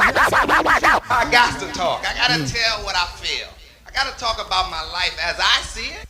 I got to talk. I got to tell what I feel. I got to talk about my life as I see it.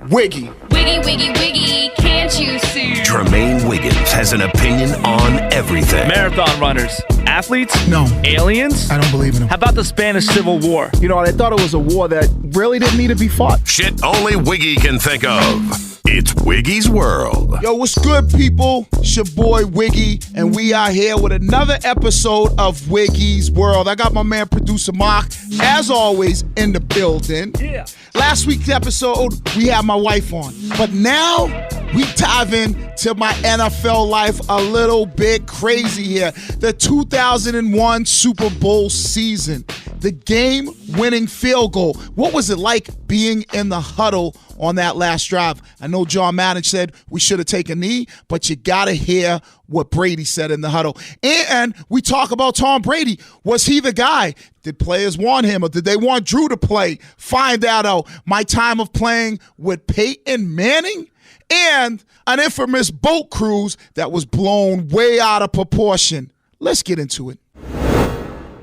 Wiggy. Wiggy, wiggy, wiggy, can't you see? Tremaine Wiggins has an opinion on everything. Marathon runners. Athletes? No. Aliens? I don't believe in them. How about the Spanish Civil War? You know, I thought it was a war that really didn't need to be fought. Shit only Wiggy can think of. It's Wiggy's World. Yo, what's good, people? It's your boy Wiggy, and we are here with another episode of Wiggy's World. I got my man, producer Mark, as always, in the building. Yeah. Last week's episode, we had my wife on. But now, we dive into my NFL life a little bit crazy here. The 2001 Super Bowl season. The game-winning field goal. What was it like being in the huddle on that last drive? I know John Madden said we should have taken a knee, but you got to hear what Brady said in the huddle. And we talk about Tom Brady. Was he the guy? Did players want him, or did they want Drew to play? Find out. My time of playing with Peyton Manning, and an infamous boat cruise that was blown way out of proportion. Let's get into it.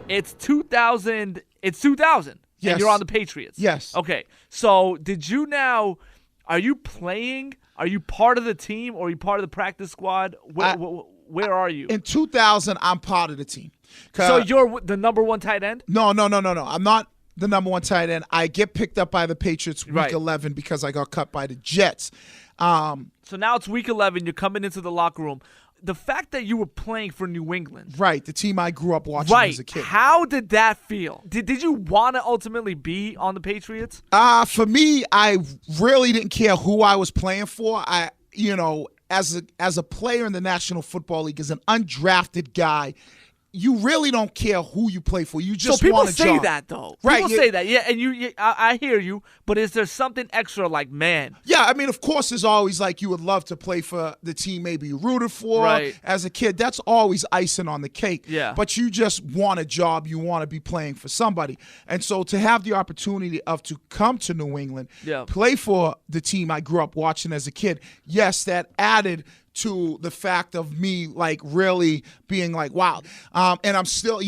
It's 2000. It's 2000. Yes. And you're on the Patriots. Yes. Okay. So are you playing? Are you part of the team, or are you part of the practice squad? Where are you? In 2000, I'm part of the team. So you're the number one tight end? No. I'm not the number one tight end. I get picked up by the Patriots week Right. 11 because I got cut by the Jets. So now it's week 11. You're coming into the locker room. The fact that you were playing for New England. Right, the team I grew up watching as a kid. How did that feel? Did you want to ultimately be on the Patriots? For me, I really didn't care who I was playing for. As a player in the National Football League, as an undrafted guy, you really don't care who you play for. You just want a job. So people say that, though. Right, People say that, yeah, and I hear you, but is there something extra, like, man? Yeah, I mean, of course, there's always, like, you would love to play for the team maybe you rooted for Right. as a kid. That's always icing on the cake. Yeah. But you just want a job. You want to be playing for somebody. And so to have the opportunity to come to New England, Yeah. play for the team I grew up watching as a kid, yes, that added to the fact of me, like, really being like, wow. And I'm still,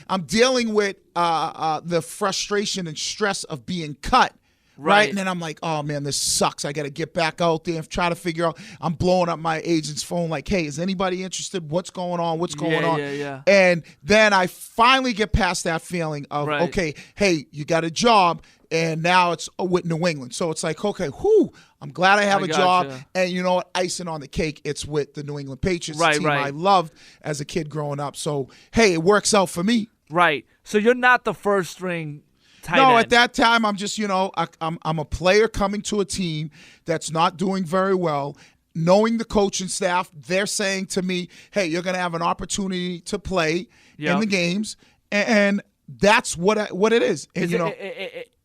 I'm dealing with the frustration and stress of being cut. Right. And then I'm like, oh, man, this sucks. I got to get back out there and try to figure out. I'm blowing up my agent's phone like, hey, is anybody interested? What's going on? What's going on? Yeah. And then I finally get past that feeling of, Right. okay, hey, you got a job. And now it's with New England. So it's like, okay, I'm glad I have a job. gotcha. And you know what? Icing on the cake, it's with the New England Patriots, Right, the team right. I loved as a kid growing up. So, hey, it works out for me. Right. So you're not the first string tight No, end. at that time, I'm just, I'm a player coming to a team that's not doing very well. Knowing the coaching staff, they're saying to me, hey, you're going to have an opportunity to play in the games. And that's what it is. And,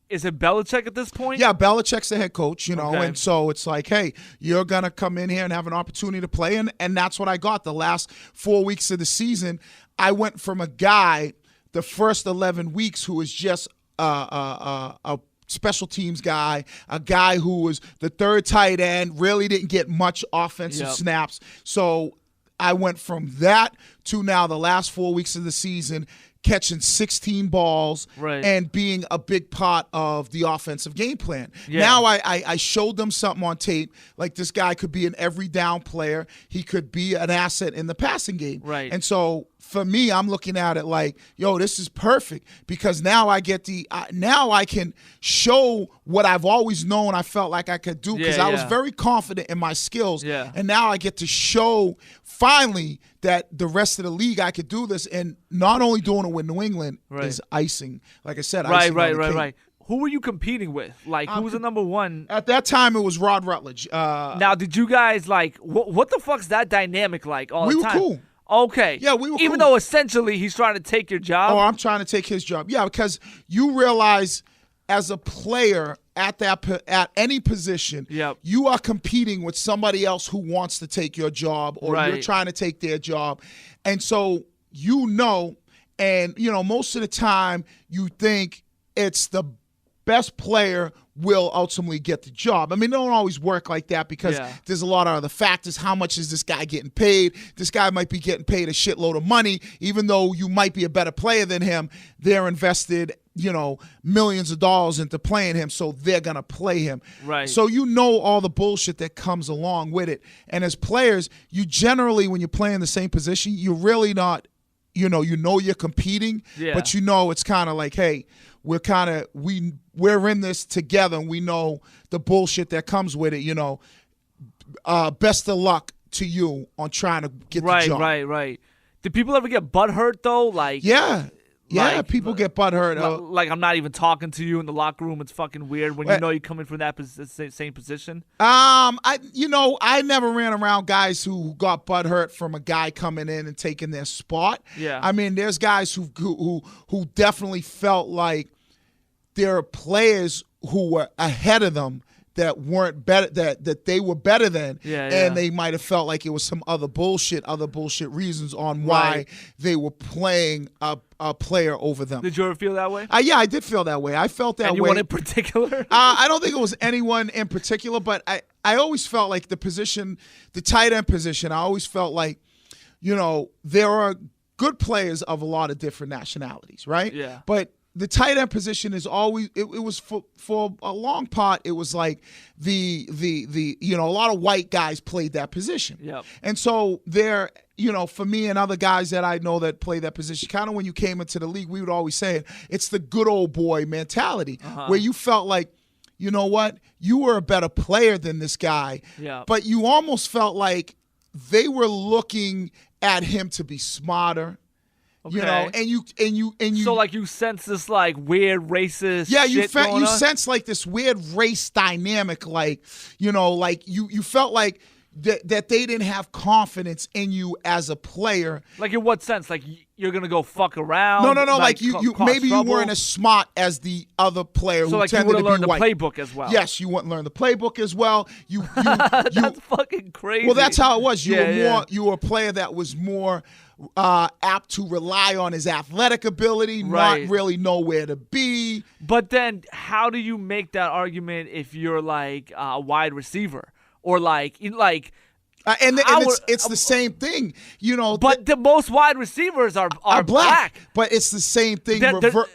Is it Belichick at this point? Yeah, Belichick's the head coach, Okay. and so it's like, hey, you're going to come in here and have an opportunity to play, and that's what I got. The last 4 weeks of the season, I went from a guy, the first 11 weeks, who was just a special teams guy, a guy who was the third tight end, really didn't get much offensive snaps. So I went from that to now the last 4 weeks of the season, catching 16 balls and being a big part of the offensive game plan. Yeah. Now I showed them something on tape, like this guy could be an every down player. He could be an asset in the passing game. Right. And so for me, I'm looking at it like, yo, this is perfect because now I get now I can show what I've always known I felt like I could do because I was very confident in my skills. Yeah. And now I get to show finally that the rest of the league I could do this, and not only doing it with New England is icing. Like I said, icing on the cake. Right. Who were you competing with? Like, who was the number one? At that time, it was Rod Rutledge. Now, did you guys, like, what the fuck's that dynamic like all we the were time? cool. Okay. Yeah, we were Even cool. though essentially he's trying to take your job? Oh, I'm trying to take his job. Yeah, because you realize as a player at any position, you are competing with somebody else who wants to take your job, or you're trying to take their job. And so most of the time you think it's the best player will ultimately get the job. I mean, it don't always work like that because there's a lot of other factors. How much is this guy getting paid? This guy might be getting paid a shitload of money, even though you might be a better player than him. They're invested, millions of dollars into playing him, so they're going to play him. Right. So all the bullshit that comes along with it. And as players, you generally, when you're playing the same position, you're really not, you're competing, but it's kind of like, hey, we're in this together, and we know the bullshit that comes with it. Best of luck to you on trying to get the job. Right. Did people ever get butthurt though? People get butthurt. Like, I'm not even talking to you in the locker room. It's fucking weird when you're coming from that same position. I never ran around guys who got butthurt from a guy coming in and taking their spot. Yeah. I mean, there's guys who definitely felt like there are players who were ahead of them that weren't better, that they were better than, and they might have felt like it was some other bullshit reasons on why they were playing a player over them. Did you ever feel that way? Yeah, I did feel that way. I felt that way. Anyone in particular? I don't think it was anyone in particular, but I always felt like the tight end position, I always felt like, there are good players of a lot of different nationalities, right? Yeah. But the tight end position is always it was for a long part, it was like the a lot of white guys played that position. Yep. And so there, for me and other guys that I know that play that position, kind of when you came into the league, we would always say it's the good old boy mentality, where you felt like, you know what, you were a better player than this guy, but you almost felt like they were looking at him to be smarter. Okay. And you. So like you sense this like weird racist. Yeah, shit you sense like this weird race dynamic, like you felt like that they didn't have confidence in you as a player. Like in what sense? Like you're gonna go fuck around? No. Like you maybe trouble? You weren't as smart as the other player. So who like you tended would have to be learned white. the playbook as well. Yes, you wouldn't learn the playbook as well. You That's fucking crazy. Well, that's how it was. You were a player that was more apt to rely on his athletic ability, not really know where to be. But then, how do you make that argument if you're like a wide receiver or like? It's the same thing, But the most wide receivers are black. But it's the same thing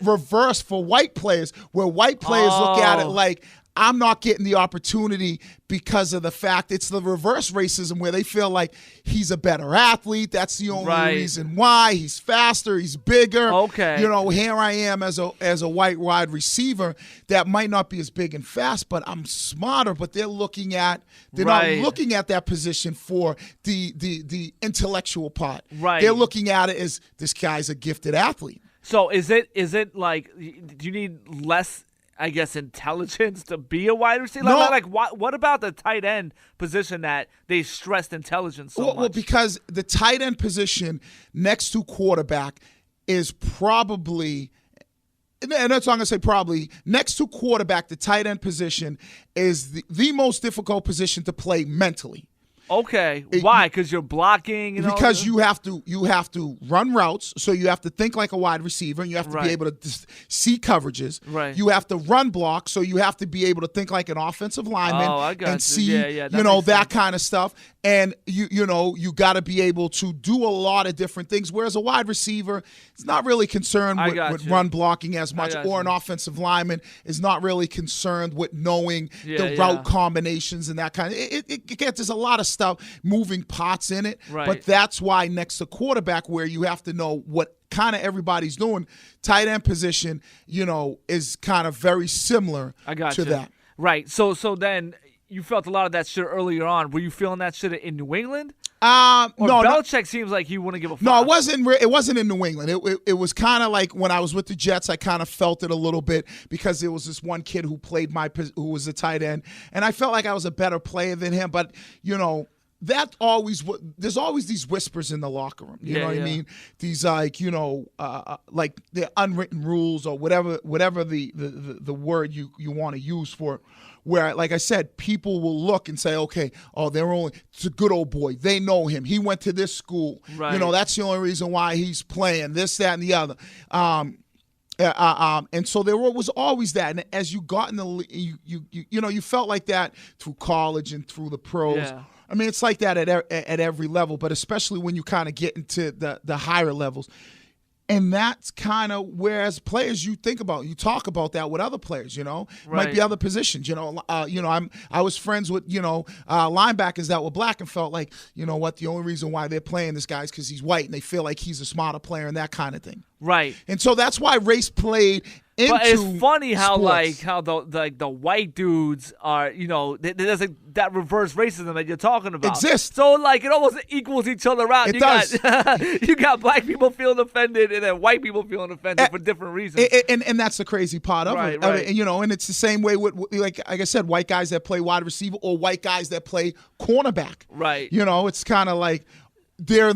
reverse for white players, where white players look at it like, I'm not getting the opportunity because of the fact it's the reverse racism where they feel like he's a better athlete. That's the only reason why. He's faster. He's bigger. Okay. Here I am as a white wide receiver that might not be as big and fast, but I'm smarter. But they're not looking at that position for the intellectual part. Right. They're looking at it as this guy's a gifted athlete. So is it like, do you need less, I guess, intelligence to be a wide receiver? No. Like what about the tight end position that they stressed intelligence so much? Well, because the tight end position next to quarterback is probably, and that's what I'm going to say probably, next to quarterback, the tight end position is the most difficult position to play mentally. Okay, why? Because you're blocking. Because you have to run routes, so you have to think like a wide receiver, and you have to be able to see coverages. Right. You have to run block, so you have to be able to think like an offensive lineman and see that kind of stuff. And you got to be able to do a lot of different things. Whereas a wide receiver is not really concerned with run blocking as much, or an offensive lineman is not really concerned with knowing the route combinations and that kind of. It gets, there's a lot of stuff, moving parts in it. Right. But that's why next to quarterback, where you have to know what kind of everybody's doing, tight end position, is kind of very similar to that. Right. So then you felt a lot of that shit earlier on. Were you feeling that shit in New England? No. Belichick seems like he wouldn't give a fuck. No, it wasn't in New England. It was kind of like when I was with the Jets, I kind of felt it a little bit because there was this one kid who was a tight end, and I felt like I was a better player than him. But there's always these whispers in the locker room. You know what I mean? These like the unwritten rules or whatever the word you want to use for it. Where, like I said, people will look and say, okay, it's a good old boy. They know him. He went to this school. Right. That's the only reason why he's playing this, that, and the other. And so there was always that. And as you got in the you felt like that through college and through the pros. Yeah. I mean, it's like that at every level, but especially when you kind of get into the higher levels. And that's kind of where, as players, you talk about that with other players. Might be other positions. I was friends with linebackers that were black and felt like, you know what, the only reason why they're playing this guy is because he's white, and they feel like he's a smarter player and that kind of thing. Right. And so that's why race played into But it's funny how sports. how the white dudes are, there's that reverse racism that you're talking about. Exists. So it almost equals each other out. It does. You got black people feeling offended and then white people feeling offended for different reasons. And that's the crazy part of it. Right. And it's the same way with like I said, white guys that play wide receiver or white guys that play cornerback. Right. It's kind of like they're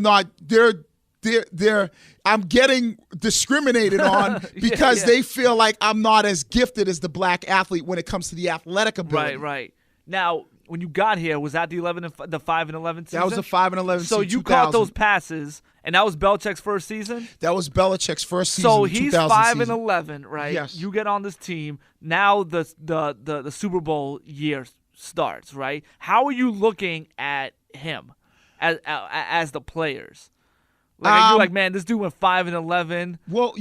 I'm getting discriminated on because they feel like I'm not as gifted as the black athlete when it comes to the athletic ability. Right. Now, when you got here, was that the 5 and 11 season? That was the 5 and 11 season. So you caught those passes, and that was Belichick's first season? That was Belichick's first season. So he's 5 and season. 11, right? Yes. You get on this team. Now the Super Bowl year starts, right? How are you looking at him as the players? You're like, man, this dude went 5 and 11. Well,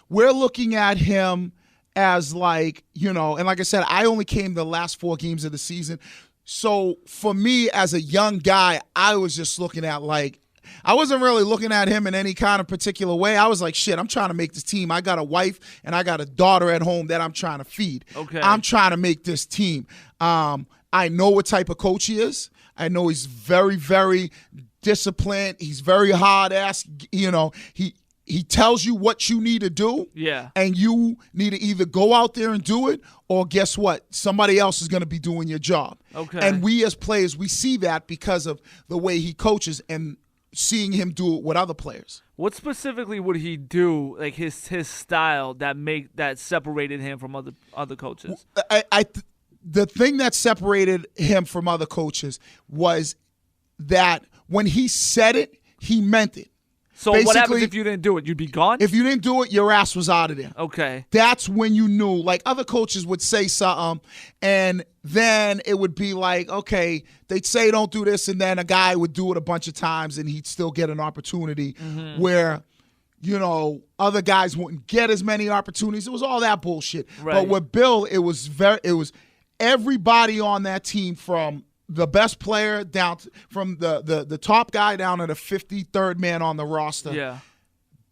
we're looking at him as and like I said, I only came the last 4 games of the season. So for me as a young guy, I was just looking at I wasn't really looking at him in any kind of particular way. I was like, shit, I'm trying to make this team. I got a wife and I got a daughter at home that I'm trying to feed. Okay. I'm trying to make this team. I know what type of coach he is. I know he's very, very disciplined. He's very hard ass. He tells you what you need to do. Yeah. And you need to either go out there and do it, or guess what? Somebody else is going to be doing your job. Okay. And we as players, we see that because of the way he coaches and seeing him do it with other players. What specifically would he do, like his style that separated him from other coaches? The thing that separated him from other coaches was that when he said it, he meant it. So what happens if you didn't do it? You'd be gone? If you didn't do it, your ass was out of there. Okay. That's when you knew. Like, other coaches would say something, and then it would be like, okay, they'd say don't do this, and then a guy would do it a bunch of times, and he'd still get an opportunity where, other guys wouldn't get as many opportunities. It was all that bullshit. Right. But with Bill, it was everybody on that team, from the best player down from the top guy down to the 53rd man on the roster,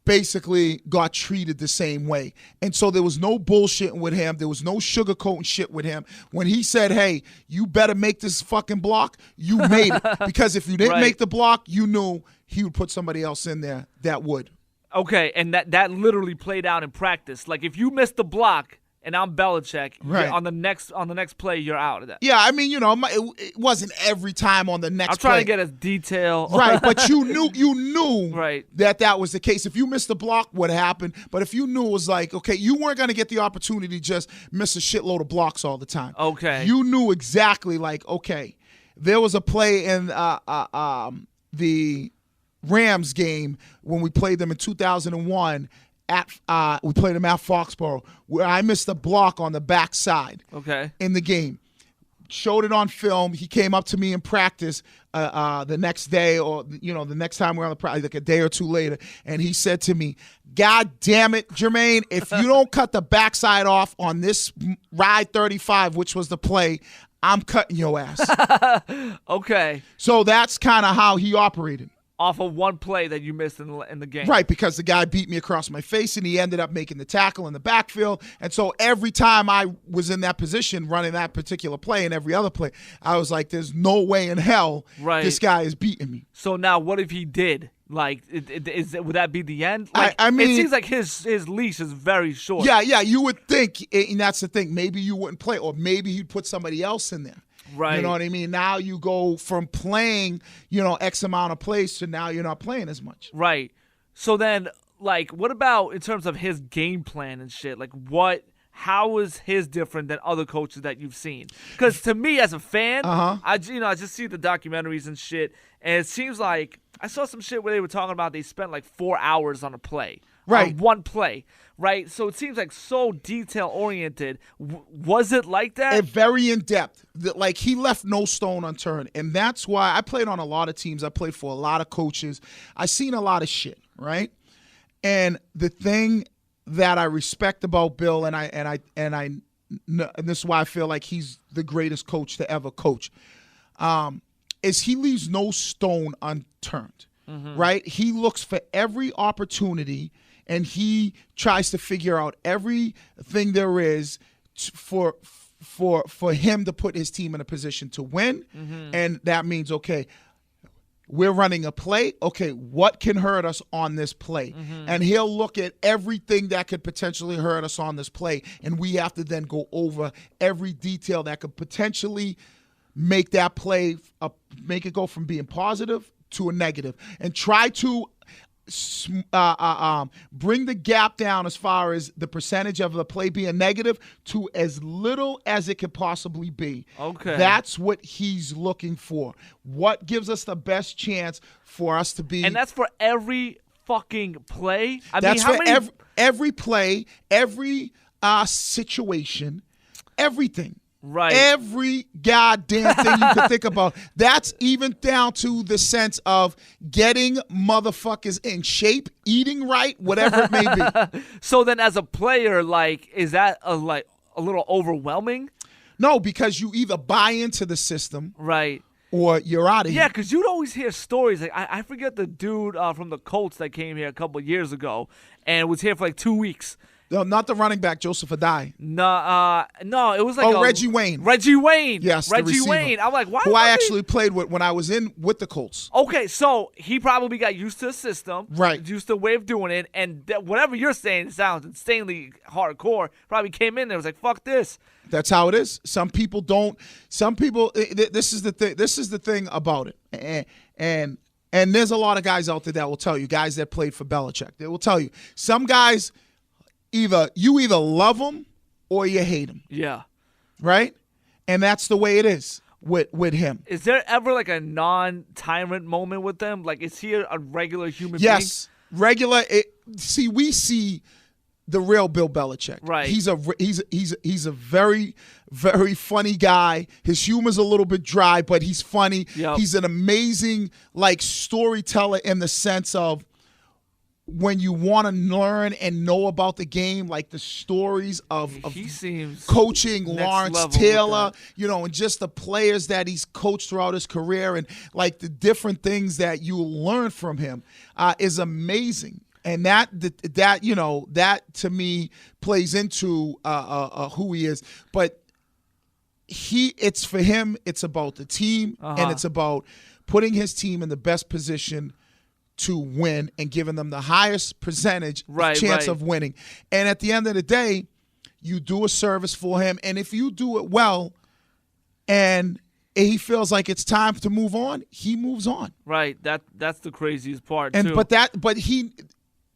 basically got treated the same way. And so there was no bullshitting with him. There was no sugarcoating shit with him. When he said, hey, you better make this fucking block, you made it. Because if you didn't make the block, you knew he would put somebody else in there that would. Okay, and that literally played out in practice. Like, if you missed the block, and I'm Belichick, on the next play, you're out of that. Yeah, I mean, it wasn't every time on the next play. I'm trying to get as detailed. Right, but you knew right. that was the case. If you missed the block, what happened? But if you knew it was like, okay, you weren't going to get the opportunity to just miss a shitload of blocks all the time. Okay. You knew exactly, like, okay, there was a play in the Rams game when we played them in 2001, we played him at Foxborough, where I missed a block on the backside. Okay. In the game. Showed it on film. He came up to me in practice the next day, or the next time we were on the practice, like a day or two later, and he said to me, God damn it, Jermaine, if you don't cut the backside off on this ride 35, which was the play, I'm cutting your ass. Okay. So that's kind of how he operated. Off of one play that you missed in the game. Right, because the guy beat me across my face, and he ended up making the tackle in the backfield. And so every time I was in that position running that particular play and every other play, I was like, there's no way in hell this guy is beating me. So now what if he did? Like, would that be the end? Like, I mean, it seems like his leash is very short. Yeah, you would think, and that's the thing, maybe you wouldn't play, or maybe he'd put somebody else in there. Right. You know what I mean? Now you go from playing, X amount of plays to now you're not playing as much. Right. So then, like, what about in terms of his game plan and shit? Like, how is his different than other coaches that you've seen? Because to me, as a fan, I just see the documentaries and shit, and it seems like I saw some shit where they were talking about they spent like 4 hours on a play. Right. on one play, right? So it seems like so detail-oriented. Was it like that? And very in-depth. Like, he left no stone unturned. And that's why I played on a lot of teams. I played for a lot of coaches. I seen a lot of shit, right? And the thing that I respect about Bill, and this is why I feel like he's the greatest coach to ever coach, is he leaves no stone unturned, right? He looks for every opportunity, and he tries to figure out everything there is for him to put his team in a position to win. And that means, okay, we're running a play. Okay, what can hurt us on this play? And he'll look at everything that could potentially hurt us on this play, and we have to then go over every detail that could potentially make that play, make it go from being positive to a negative, and try to bring the gap down as far as the percentage of the play being negative to as little as it could possibly be. Okay. That's what he's looking for. What gives us the best chance for us to be. And that's for every fucking play? That's for every play, every situation, everything. Right. Every goddamn thing you can think about. That's even down to the sense of getting motherfuckers in shape, eating right, whatever it may be. So then as a player, like, is that a little overwhelming? No, because you either buy into the system, right, or you're out of here. Yeah, because you'd always hear stories. Like I forget the dude from the Colts that came here a couple years ago and was here for like 2 weeks. No, not the running back, Joseph Adai. No, it was like Reggie Wayne. Reggie Wayne. Yes, Reggie Wayne. I'm like, why? Who I actually played with when I was with the Colts. Okay, so he probably got used to the system, right? Used to the way of doing it, and whatever you're saying sounds insanely hardcore. Probably came in there, was like, fuck this. That's how it is. Some people don't. Some people. This is the thing. This is the thing about it, and there's a lot of guys out there that will tell you, guys that played for Belichick, they will tell you, some guys. You either love them or you hate them. Yeah. Right? And that's the way it is with him. Is there ever like a non-tyrant moment with them? Like, is he a regular human being? Yes. Regular. We see the real Bill Belichick. Right. He's a very, very funny guy. His humor's a little bit dry, but he's funny. Yep. He's an amazing storyteller in the sense of when you want to learn and know about the game, like the stories of he seems coaching Lawrence Taylor, and just the players that he's coached throughout his career, and like the different things that you learn from him is amazing. And that to me plays into who he is. But it's for him, it's about the team, and it's about putting his team in the best position to win and giving them the highest percentage chance of winning. And at the end of the day, you do a service for him. And if you do it well and he feels like it's time to move on, he moves on. Right. That's the craziest part, and too. But he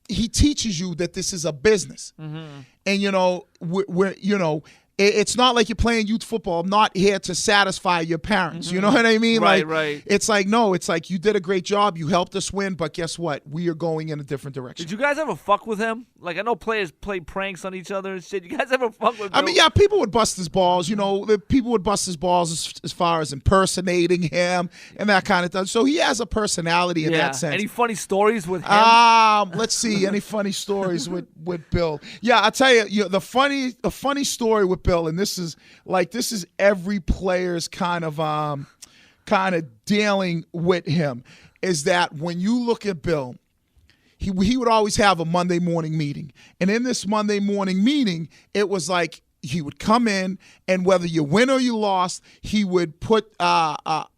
teaches you that this is a business. And, it's not like you're playing youth football. I'm not here to satisfy your parents. You know what I mean? Right. It's like, no, it's like you did a great job. You helped us win, but guess what? We are going in a different direction. Did you guys ever fuck with him? Like, I know players play pranks on each other and shit. You guys ever fuck with him? I mean, yeah, people would bust his balls. People would bust his balls as far as impersonating him and that kind of stuff. So he has a personality in that sense. Any funny stories with him? Let's see. Any funny stories with Bill? Yeah, I'll tell you, the funny story with Bill, and this is every player's kind of dealing with him, is that when you look at Bill, he would always have a Monday morning meeting. And in this Monday morning meeting, it was like he would come in, and whether you win or you lost, he would put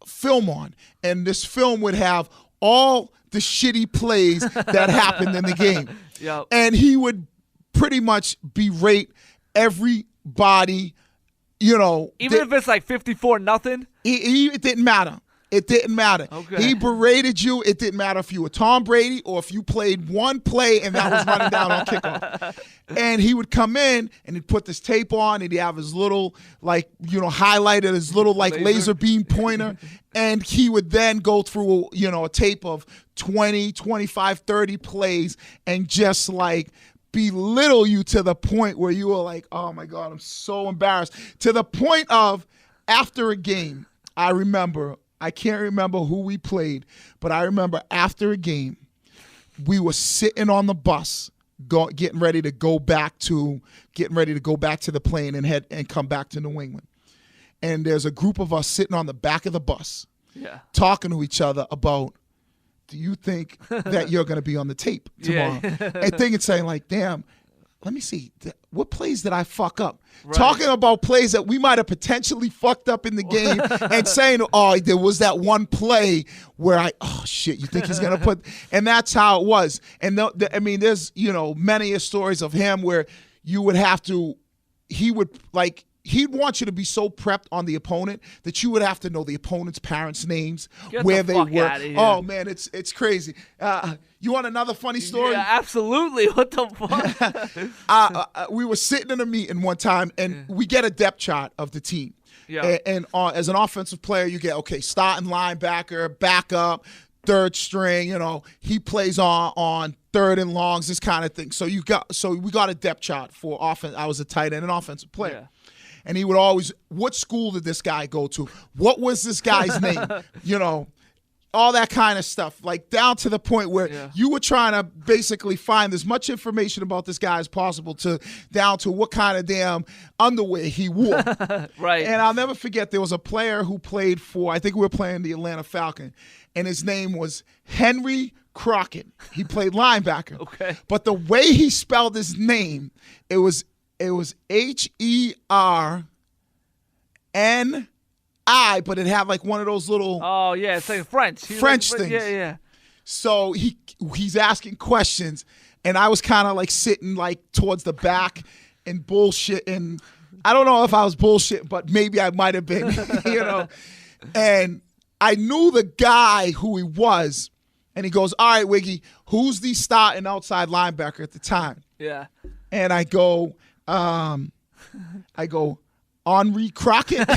film on. And this film would have all the shitty plays that happened in the game. Yep. And he would pretty much berate everybody, Even if it's like 54-0? It didn't matter. It didn't matter. Okay. He berated you. It didn't matter if you were Tom Brady or if you played one play and that was running down on kickoff. And he would come in and he'd put this tape on and he'd have his little, highlighted, his little, laser beam pointer. And he would then go through, a tape of 20, 25, 30 plays and just, belittle you to the point where you were like, oh, my God, I'm so embarrassed. To the point of, after a game, I can't remember who we played, but I remember after a game, we were sitting on the bus, getting ready to go back to the plane and come back to New England. And there's a group of us sitting on the back of the bus, talking to each other about, do you think that you're going to be on the tape tomorrow? And thinking, saying damn, let me see, what plays did I fuck up? Right. Talking about plays that we might have potentially fucked up in the game and saying, oh, there was that one play where shit, you think he's going to put, and that's how it was. And there's, many stories of him where you would have to, he'd want you to be so prepped on the opponent that you would have to know the opponent's parents' names, where they were. Oh, man, it's crazy. You want another funny story? Yeah, absolutely. What the fuck? We were sitting in a meeting one time, and we get a depth chart of the team. Yeah. And as an offensive player, you get, starting linebacker, backup, third string, he plays on third and longs, this kind of thing. So we got a depth chart for offense. I was a tight end and offensive player. Yeah. And he would always, what school did this guy go to? What was this guy's name? All that kind of stuff. Down to the point where you were trying to basically find as much information about this guy as possible down to what kind of damn underwear he wore. Right. And I'll never forget, there was a player who played for, I think we were playing the Atlanta Falcons, and his name was Henry Crockett. He played linebacker. Okay. But the way he spelled his name, it was Herni, but it had one of those little. Oh yeah, it's like French. French things. Yeah. So he's asking questions, and I was kind of sitting towards the back and bullshit. And I don't know if I was bullshit, but maybe I might have been, And I knew the guy who he was, and he goes, "All right, Wiggy, who's the starting outside linebacker at the time?" Yeah. And I go, Henri Crockett.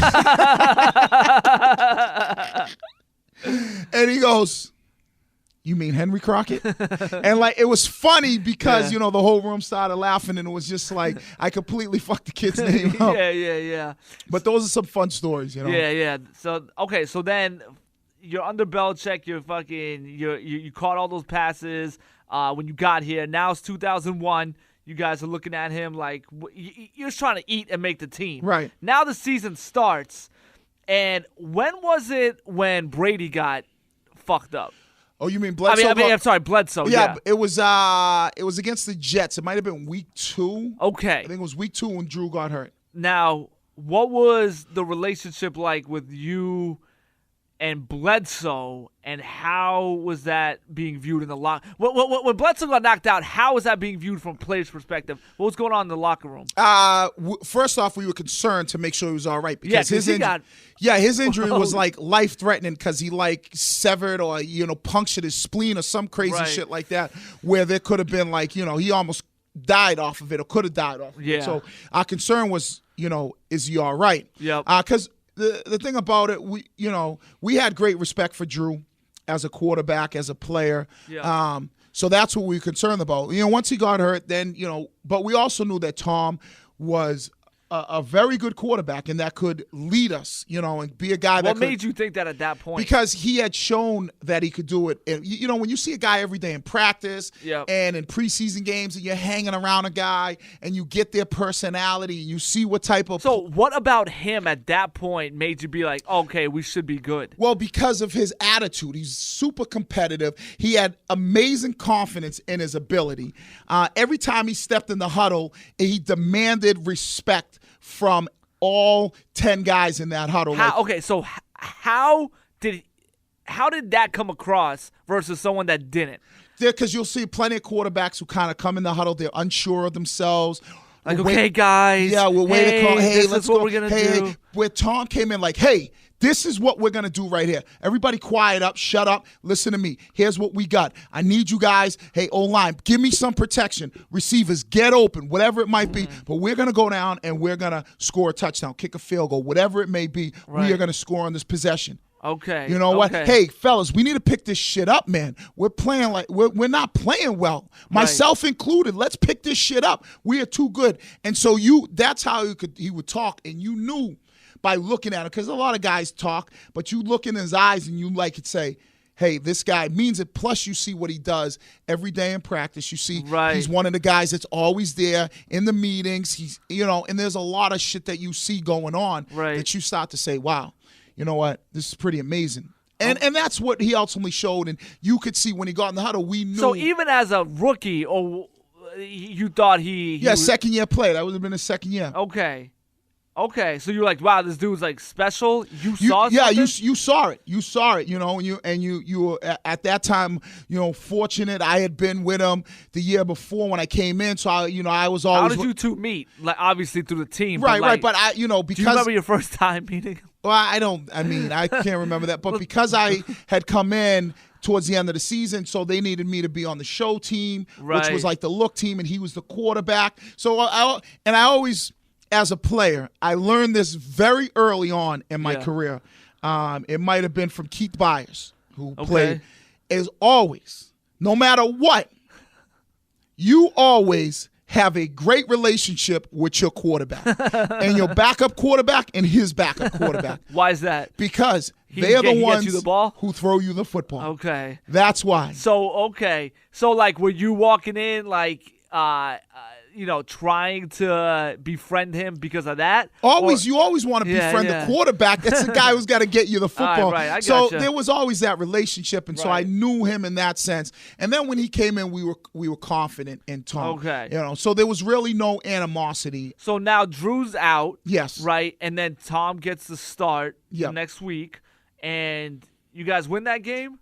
And he goes, you mean Henry Crockett? And it was funny because, the whole room started laughing, and it was just I completely fucked the kid's name up. Yeah. But those are some fun stories, Yeah. So, okay, so then you're under Belichick, you caught all those passes when you got here. Now it's 2001. You guys are looking at him you're just trying to eat and make the team. Right. Now the season starts, and when was it when Brady got fucked up? Oh, you mean Bledsoe? I'm sorry, Bledsoe. Yeah, it was against the Jets. It might have been week 2. Okay. I think it was week 2 when Drew got hurt. Now, what was the relationship like with you and Bledsoe, and how was that being viewed in the locker? When Bledsoe got knocked out, how was that being viewed from players' perspective? What was going on in the locker room? First off, we were concerned to make sure he was all right because his injury was life-threatening because he severed or punctured his spleen or some crazy shit like that, where there could have been he almost died off of it or could have died off of it. So our concern was is he all right? Yeah. Because the thing about it, we had great respect for Drew as a quarterback, as a player. Yeah. So that's what we were concerned about. Once he got hurt, then, but we also knew that Tom was a very good quarterback and that could lead us, and be a guy that What made you think that at that point? Because he had shown that he could do it. And, when you see a guy every day in practice and in preseason games and you're hanging around a guy and you get their personality and you see what type of... So what about him at that point made you be like, okay, we should be good? Well, because of his attitude. He's super competitive. He had amazing confidence in his ability. Every time he stepped in the huddle, he demanded respect from all 10 guys in that huddle. So how did that come across versus someone that didn't? Because you'll see plenty of quarterbacks who kind of come in the huddle, they're unsure of themselves, Like, okay, guys. Yeah, we're waiting to call. Hey, this let's is what go. we're gonna Hey, do. where Tom came in like, hey, this is what we're going to do right here. Everybody quiet up, shut up, listen to me. Here's what we got. I need you guys, hey, O-line, give me some protection. Receivers, get open, whatever it might be. But we're going to go down and we're going to score a touchdown, kick a field goal, whatever it may be. Right. We are going to score on this possession. Okay. You know what? Okay. Hey, fellas, we need to pick this shit up, man. We're playing like we're not playing well, myself included. Let's pick this shit up. We are too good. And so that's how he would talk, and you knew by looking at him, because a lot of guys talk, but you look in his eyes and you could say, hey, this guy means it. Plus, you see what he does every day in practice. You see he's one of the guys that's always there in the meetings. He's, and there's a lot of shit that you see going on that you start to say, wow, you know what? This is pretty amazing. And that's what he ultimately showed. And you could see when he got in the huddle, we knew. So even as a rookie, you thought he second year play. That would have been his second year. Okay, so you're like, wow, this dude's like special. You saw something? Yeah, you saw it. You saw it, and you were at that time, fortunate. I had been with him the year before when I came in, so I was always. How did you two meet? Like obviously through the team, right. But because do you remember your first time meeting him? Well, I can't remember that, but because I had come in towards the end of the season, so they needed me to be on the show team, which was like the look team, and he was the quarterback. So I always. As a player, I learned this very early on in my career. It might have been from Keith Byers, who played. As always, no matter what, you always have a great relationship with your quarterback and your backup quarterback and his backup quarterback. Why is that? Because they are the ones the ball? who throw you the football. Okay. That's why. So, So, like, were you walking in, like, trying to befriend him because of that? You always want to befriend the quarterback. That's the guy who's got to get you the football. Right, I so gotcha. there was always that relationship, and so I knew him in that sense. And then when he came in, we were confident in Tom. Okay. So there was really no animosity. So now Drew's out. Yes. Right, and then Tom gets the start Yep. next week, and you guys win that game?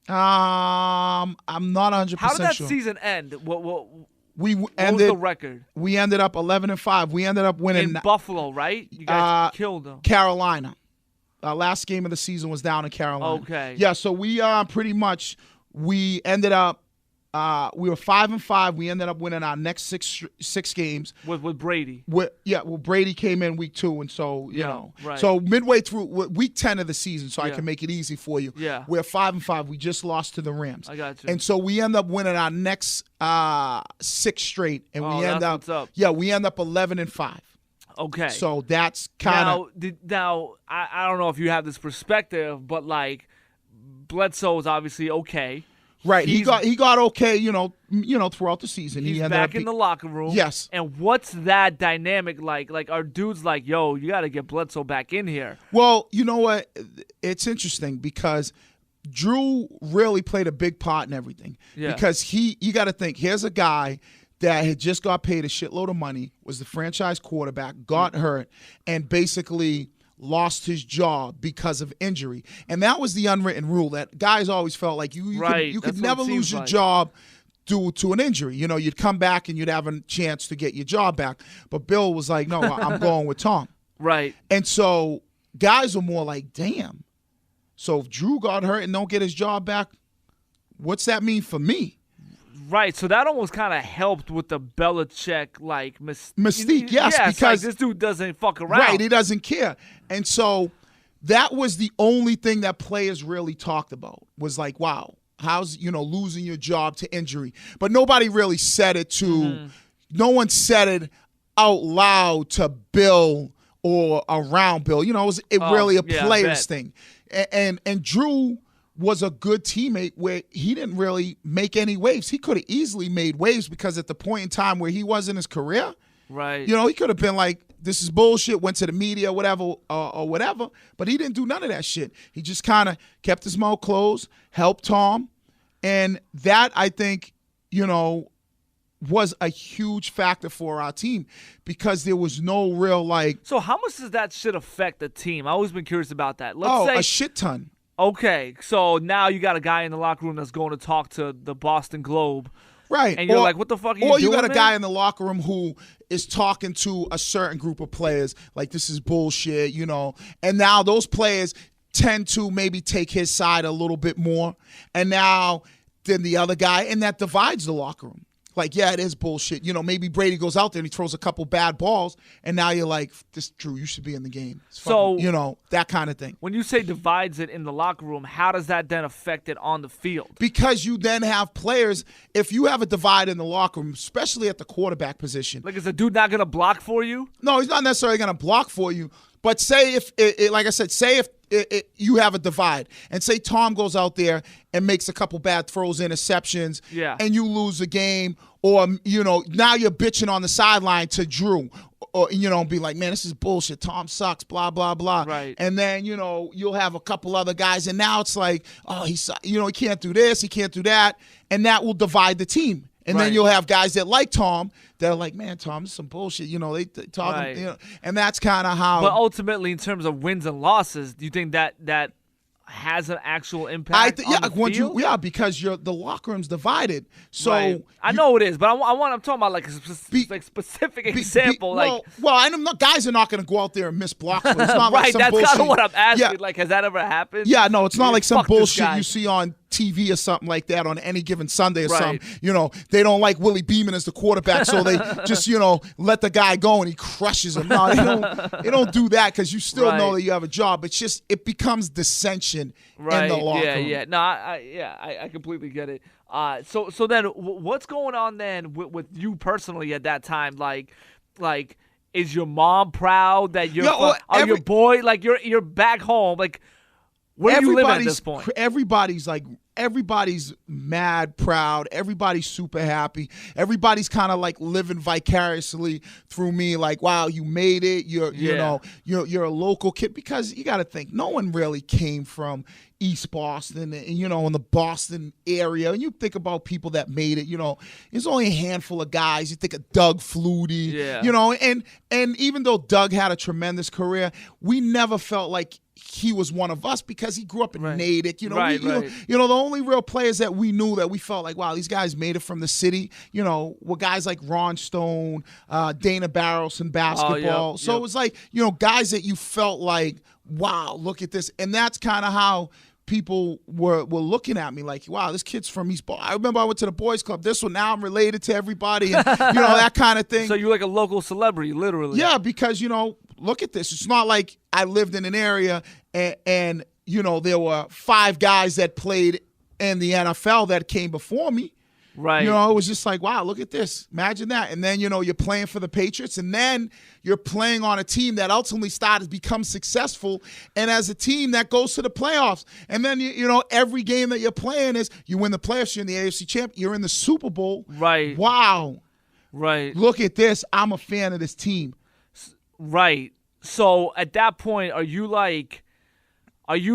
I'm not 100% sure. How did that season end? What was the record? We ended up 11-5. We ended up winning in Buffalo, right? You guys killed them. Carolina. Our last game of the season was down in Carolina. Okay. Yeah, so we pretty much we ended up we were 5-5. We ended up winning our next six games with Brady. Brady came in week 2, and so right. So midway through week 10 of the season, so I can make it easy for you. Yeah, we're 5-5. We just lost to the Rams. I got you. And so we end up winning our next 6 straight, and we end up 11-5. Okay. So that's kind of now. I don't know if you have this perspective, but like Bledsoe is obviously okay. Right, he got okay, throughout the season. He's back in the locker room. Yes. And what's that dynamic like? Like, are dudes like, yo, you got to get Bledsoe back in here? Well, you know what? It's interesting because Drew really played a big part in everything. Yeah. Because you got to think, here's a guy that had just got paid a shitload of money, was the franchise quarterback, got hurt, and basically lost his job because of injury. And that was the unwritten rule that guys always felt like you could never lose your job due to an injury. You'd come back and you'd have a chance to get your job back. But Bill was like, no, I'm going with Tom. Right. And so guys were more like, damn. So if Drew got hurt and don't get his job back, what's that mean for me? Right, so that almost kind of helped with the Belichick mystique, yes, because like, this dude doesn't fuck around. Right, he doesn't care. And so that was the only thing that players really talked about was like, wow, how's losing your job to injury? But nobody really said it to no one said it out loud to Bill or around Bill. It was really a players thing. And Drew was a good teammate where he didn't really make any waves. He could have easily made waves because at the point in time where he was in his career, right? He could have been like, this is bullshit, went to the media, whatever, or whatever. But he didn't do none of that shit. He just kind of kept his mouth closed, helped Tom. And that, I think, was a huge factor for our team because there was no real like. So how much does that shit affect the team? I've always been curious about that. Let's say a shit ton. Okay, so now you got a guy in the locker room that's going to talk to the Boston Globe Right. And you're like, what the fuck are you doing, Or you got a man? guy in the locker room who is talking to a certain group of players like, this is bullshit, And now those players tend to maybe take his side a little bit more. And now then the other guy, and that divides the locker room. Like, yeah, it is bullshit. Maybe Brady goes out there and he throws a couple bad balls, and now you're like, this Drew, you should be in the game. It's fucking, that kind of thing. When you say divides it in the locker room, how does that then affect it on the field? Because you then have players, if you have a divide in the locker room, especially at the quarterback position. Like, is the dude not going to block for you? No, he's not necessarily going to block for you. But say if, like I said, you have a divide, and say Tom goes out there and makes a couple bad throws, interceptions, and you lose the game, or now you're bitching on the sideline to Drew, or be like, man, this is bullshit. Tom sucks, blah blah blah. Right. And then you'll have a couple other guys, and now it's like, oh, he can't do this, he can't do that, and that will divide the team. And then you'll have guys that like Tom that are like, man, Tom, this is some bullshit. They talking, and that's kind of how. But ultimately, in terms of wins and losses, do you think that has an actual impact on the field? Because the locker room's divided. So I know it is, but I'm talking about like a specific example. Guys are not going to go out there and miss blocks. It's not right, like some that's bullshit. kind of what I'm asking. Yeah. Like, has that ever happened? Yeah, no, it's not like some Fuck this bullshit guy. you see on TV or something like that on any given Sunday or something. They don't like Willie Beeman as the quarterback, so they just, let the guy go and he crushes him. No, they don't do that because you still know that you have a job. It's just, it becomes dissension in the locker room. Yeah. No, I completely get it. So then what's going on then with you personally at that time? Like, is your mom proud that you're your boy? Like, you're back home. Like, where do you live at this point? Everybody's mad proud. Everybody's super happy. Everybody's kind of like living vicariously through me. Like, wow, you made it. You're a local kid, because you got to think, no one really came from East Boston and in the Boston area. And you think about people that made it. There's only a handful of guys. You think of Doug Flutie. And even though Doug had a tremendous career, we never felt like he was one of us because he grew up in Natick. The only real players that we knew that we felt like, wow, these guys made it from the city, were guys like Ron Stone, Dana Barros in basketball. It was like, guys that you felt like, wow, look at this. And that's kind of how people were looking at me like, wow, this kid's from East Boston. I remember I went to the boys club. This one, now I'm related to everybody, and that kind of thing. So you're like a local celebrity, literally. Yeah, because look at this. It's not like I lived in an area and there were 5 guys that played in the NFL that came before me. Right. It was just like, wow, look at this. Imagine that. And then, you're playing for the Patriots, and then you're playing on a team that ultimately started to become successful, and as a team that goes to the playoffs. And then, every game that you're playing is you win the playoffs, you're in the AFC champ, you're in the Super Bowl. Right. Wow. Right. Look at this. I'm a fan of this team. Right. So at that point, are you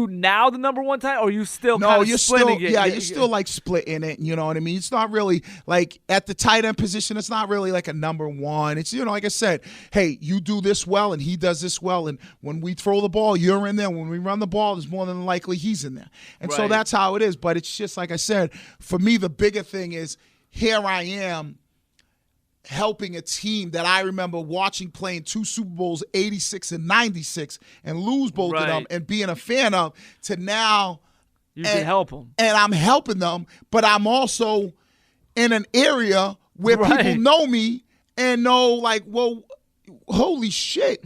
now the number one tight, or are you still kind of splitting it? Yeah, you're still like splitting it. You know what I mean? It's not really like at the tight end position. It's not really like a number one. It's like I said, hey, you do this well, and he does this well, and when we throw the ball, you're in there. When we run the ball, it's more than likely he's in there, and so that's how it is. But it's just like I said, for me, the bigger thing is here I am, helping a team that I remember watching playing 2 Super Bowls, 86 and 96, and lose both of them, and being a fan of, to now you can help them. And I'm helping them, but I'm also in an area where people know me and know, like, well, holy shit.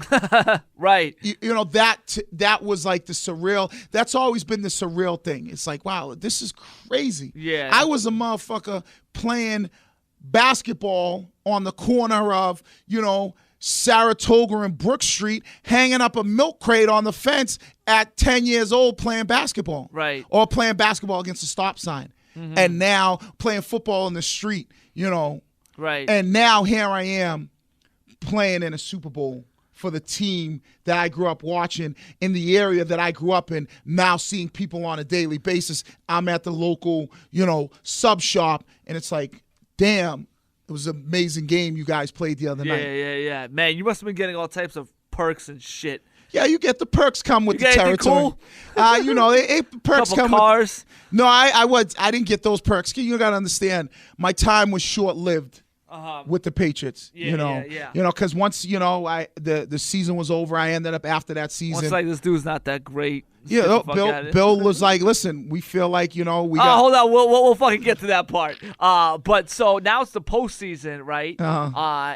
Right. That was like the surreal. That's always been the surreal thing. It's like, wow, this is crazy. Yeah. I was a motherfucker playing basketball on the corner of, Saratoga and Brook Street, hanging up a milk crate on the fence at 10 years old playing basketball. Right. Or playing basketball against a stop sign. Mm-hmm. And now playing football in the street, Right. And now here I am playing in a Super Bowl for the team that I grew up watching in the area that I grew up in, now seeing people on a daily basis. I'm at the local, sub shop, and it's like, damn, it was an amazing game you guys played the other night. Yeah. Man, you must have been getting all types of perks and shit. Yeah, you get the perks come with You the get anything territory. cool? You know, perks Couple come cars. with. No, I didn't get those perks. You got to understand, my time was short-lived with the Patriots. Yeah. You know, because once the season was over, I ended up after that season. Once like this dude's not that great. Yeah, Get the fuck Bill. outta it. Bill was like, "Listen, we feel like we Oh, got." hold on. We'll fucking get to that part. But so now it's the postseason, right?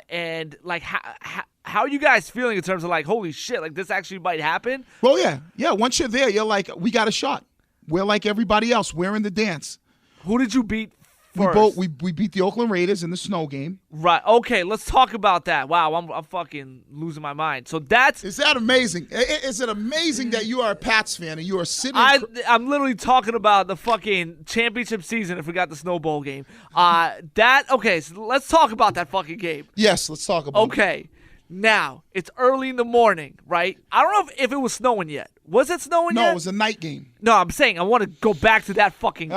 And like, how are you guys feeling in terms of like, holy shit, like this actually might happen? Well, yeah. Once you're there, you're like, we got a shot. We're like everybody else. We're in the dance. Who did you beat first? We beat the Oakland Raiders in the snow game. Right. Okay. Let's talk about that. Wow. I'm fucking losing my mind. So that's. Is that amazing? Is it amazing that you are a Pats fan and you are sitting? I'm literally talking about the fucking championship season. If we got the Snow Bowl game. Okay. So let's talk about that fucking game. Yes. Let's talk about. Okay. Now it's early in the morning, right? I don't know if it was snowing yet. Was it snowing yet? No, it was a night game. No, I'm saying I want to go back to that fucking day.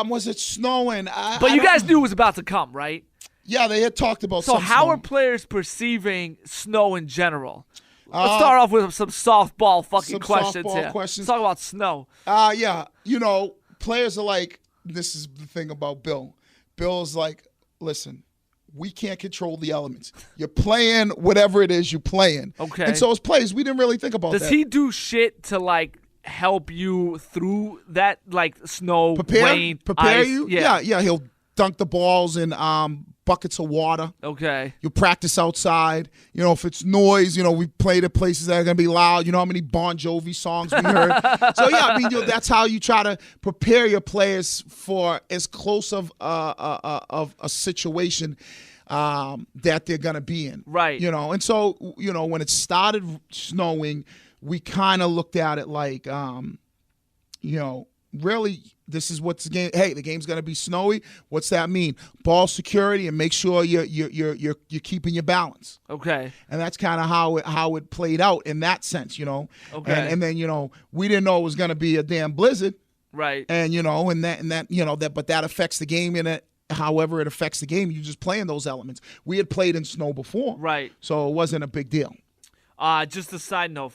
Was it snowing? But you guys knew it was about to come, right? Yeah, they had talked about. So how snow. are players perceiving snow in general? Let's start off with some softball fucking questions softball here. questions. Let's talk about snow. Yeah. Players are like, this is the thing about Bill. Bill's like, listen, we can't control the elements. You're playing whatever it is you're playing. Okay. And so as players, we didn't really think about that. Does he do shit to like help you through that like snow, rain, prepare ice? you? Yeah. He'll dunk the balls in buckets of water. Okay. You practice outside. If it's noise, we played at places that are going to be loud. You know how many Bon Jovi songs we heard? So, yeah, that's how you try to prepare your players for as close of a situation that they're going to be in. Right. And so, when it started snowing, we kind of looked at it like, really, this is what's the game. Hey, the game's gonna be snowy. What's that mean? Ball security and make sure you're keeping your balance. Okay. And that's kind of how it played out in that sense, Okay. And then we didn't know it was gonna be a damn blizzard. Right. And but that affects the game in it. However, it affects the game. You're just playing those elements. We had played in snow before, Right. So it wasn't a big deal. Just a side note.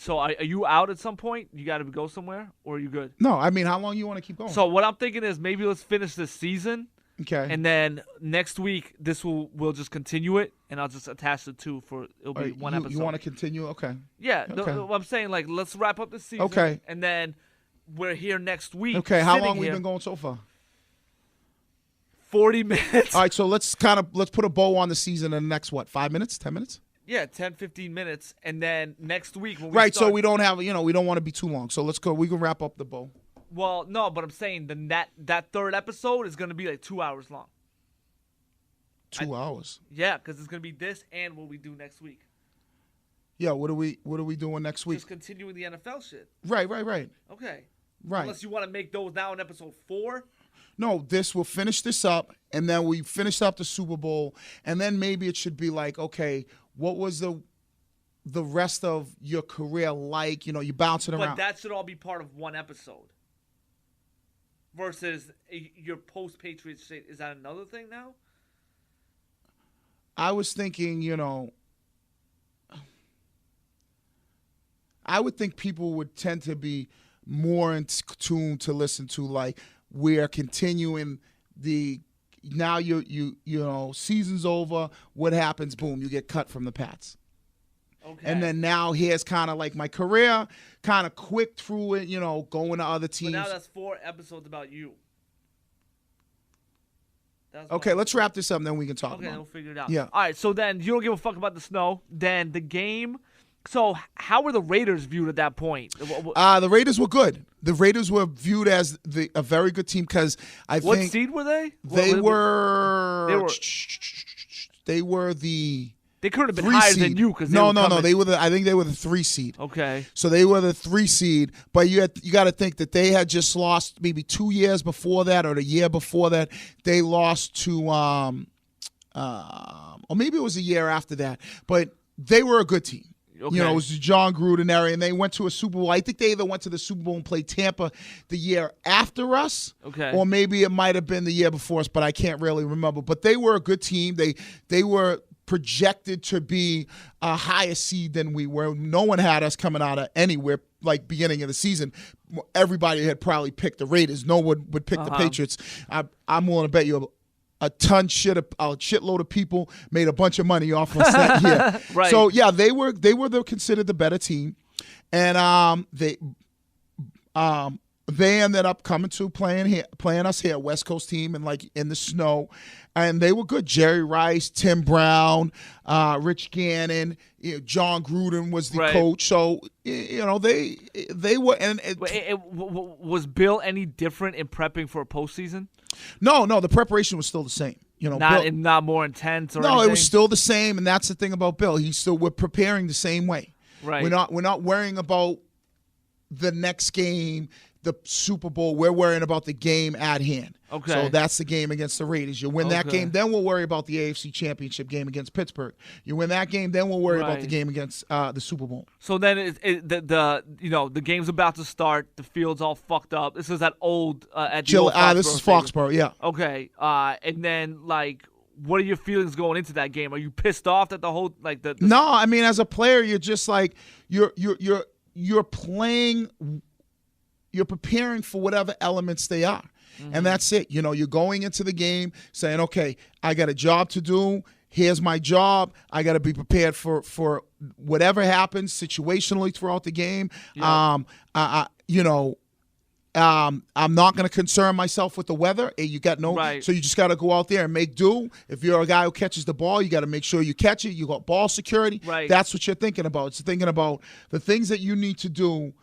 So are you out at some point? You got to go somewhere, or are you good? No, I mean, how long you want to keep going? So what I'm thinking is maybe let's finish this season, Okay. and then next week we'll just continue it, and I'll just attach the two it'll be one episode. You want to continue? Okay. Yeah, Okay. I'm saying like let's wrap up the season. Okay. And then we're here next week. Okay. How sitting long we here, been going so far? 40 minutes. All right, so let's put a bow on the season in the next 5 minutes, 10 minutes? Yeah, 10, 15 minutes, and then next week when we Right, start, so we don't have we don't want to be too long. So let's go. We can wrap up the bow. Well, no, but I'm saying that third episode is gonna be like 2 hours long. 2 hours. Yeah, because it's gonna be this and what we do next week. Yeah, what are we doing next week? Just continuing the NFL shit. Right. Okay. Right. Unless you want to make those now in episode 4. No, we'll finish this up, and then we finish up the Super Bowl, and then maybe it should be like, okay, what was the rest of your career like? You're bouncing around. But that should all be part of one episode. Versus your post-Patriots shit. Is that another thing now? I was thinking, I would think people would tend to be more in tune to listen to, like, we're continuing now season's over. What happens? Boom, you get cut from the Pats. Okay. And then now here's kind of like my career, kind of quick through it, going to other teams. But now that's 4 episodes about you. Okay, let's wrap this up, and then we can talk Okay, about then we'll figure it out. Yeah. All right, so then you don't give a fuck about the snow. Then the game. So how were the Raiders viewed at that point? The Raiders were good. The Raiders were viewed as a very good team because I what think seed were they? They were the. They could have been 3 higher seed. than you because no. They were I think they were the 3 seed. Okay. So they were the 3 seed, but you got to think that they had just lost maybe 2 years before that or the year before that. They lost to or maybe it was a year after that, but they were a good team. Okay. It was the John Gruden area, and they went to a Super Bowl. I think they either went to the Super Bowl and played Tampa the year after us, okay, or maybe it might have been the year before us, but I can't really remember. But they were a good team. They were projected to be a higher seed than we were. No one had us coming out of anywhere like beginning of the season. Everybody had probably picked the Raiders. No one would pick the Patriots. I'm willing to bet you a shitload of people made a bunch of money off us that year. Right. So yeah, they were considered the better team, and they ended up coming to playing us here, West Coast team, and like in the snow, and they were good. Jerry Rice, Tim Brown, Rich Gannon, John Gruden was the coach. So they were. And was Bill any different in prepping for a postseason? No, the preparation was still the same. Not more intense or anything? It was still the same, and that's the thing about Bill. We're preparing the same way. Right. We're not worrying about the next game, the Super Bowl. We're worrying about the game at hand. Okay. So that's the game against the Raiders. You win that game, then we'll worry about the AFC Championship game against Pittsburgh. You win that game, then we'll worry about the game against the Super Bowl. So then the game's about to start. The field's all fucked up. This is that old at the old Foxborough. This is Foxborough, yeah. Okay. And then what are your feelings going into that game? Are you pissed off that the whole No, I mean, as a player, you're just like you're playing. You're preparing for whatever elements they are. Mm-hmm. And that's it. You're going into the game saying, okay, I got a job to do. Here's my job. I got to be prepared for whatever happens situationally throughout the game. Yep. I'm not going to concern myself with the weather. You got so you just got to go out there and make do. If you're a guy who catches the ball, you got to make sure you catch it. You got ball security. Right. That's what you're thinking about. It's thinking about the things that you need to do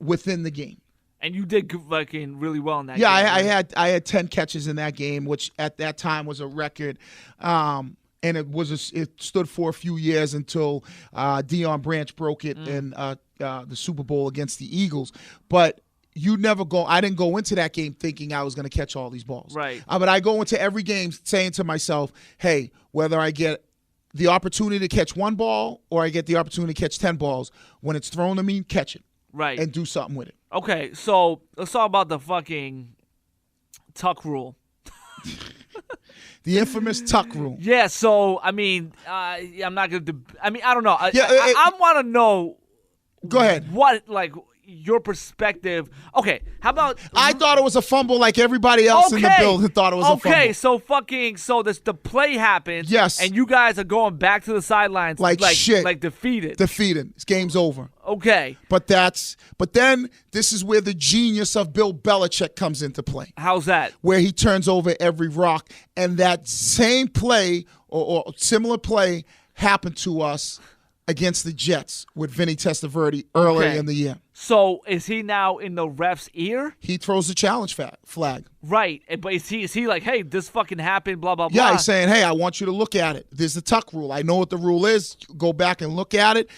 within the game. And you did fucking really well in that game. Yeah, I had 10 catches in that game, which at that time was a record. And it stood for a few years until Deion Branch broke it in the Super Bowl against the Eagles. But I didn't go into that game thinking I was going to catch all these balls. Right. But I go into every game saying to myself, hey, whether I get the opportunity to catch one ball or I get the opportunity to catch 10 balls, when it's thrown to me, catch it. Right. And do something with it. Okay, so let's talk about the fucking tuck rule. The infamous tuck rule. Yeah, so, I mean, I'm not going to... I don't know. I want to know... Go ahead. What, your perspective. Okay, how about... I thought it was a fumble like everybody else in the building thought it was a fumble. Okay, so the play happens. Yes. And you guys are going back to the sidelines like shit. Like defeated. This game's over. Okay. But then this is where the genius of Bill Belichick comes into play. How's that? Where he turns over every rock, and that same play or similar play happened to us against the Jets with Vinny Testaverde earlier in the year. So is he now in the ref's ear? He throws the challenge flag. Right. But is he like, hey, this fucking happened, blah, blah, blah? Yeah, he's saying, hey, I want you to look at it. There's the tuck rule. I know what the rule is. Go back and look at it,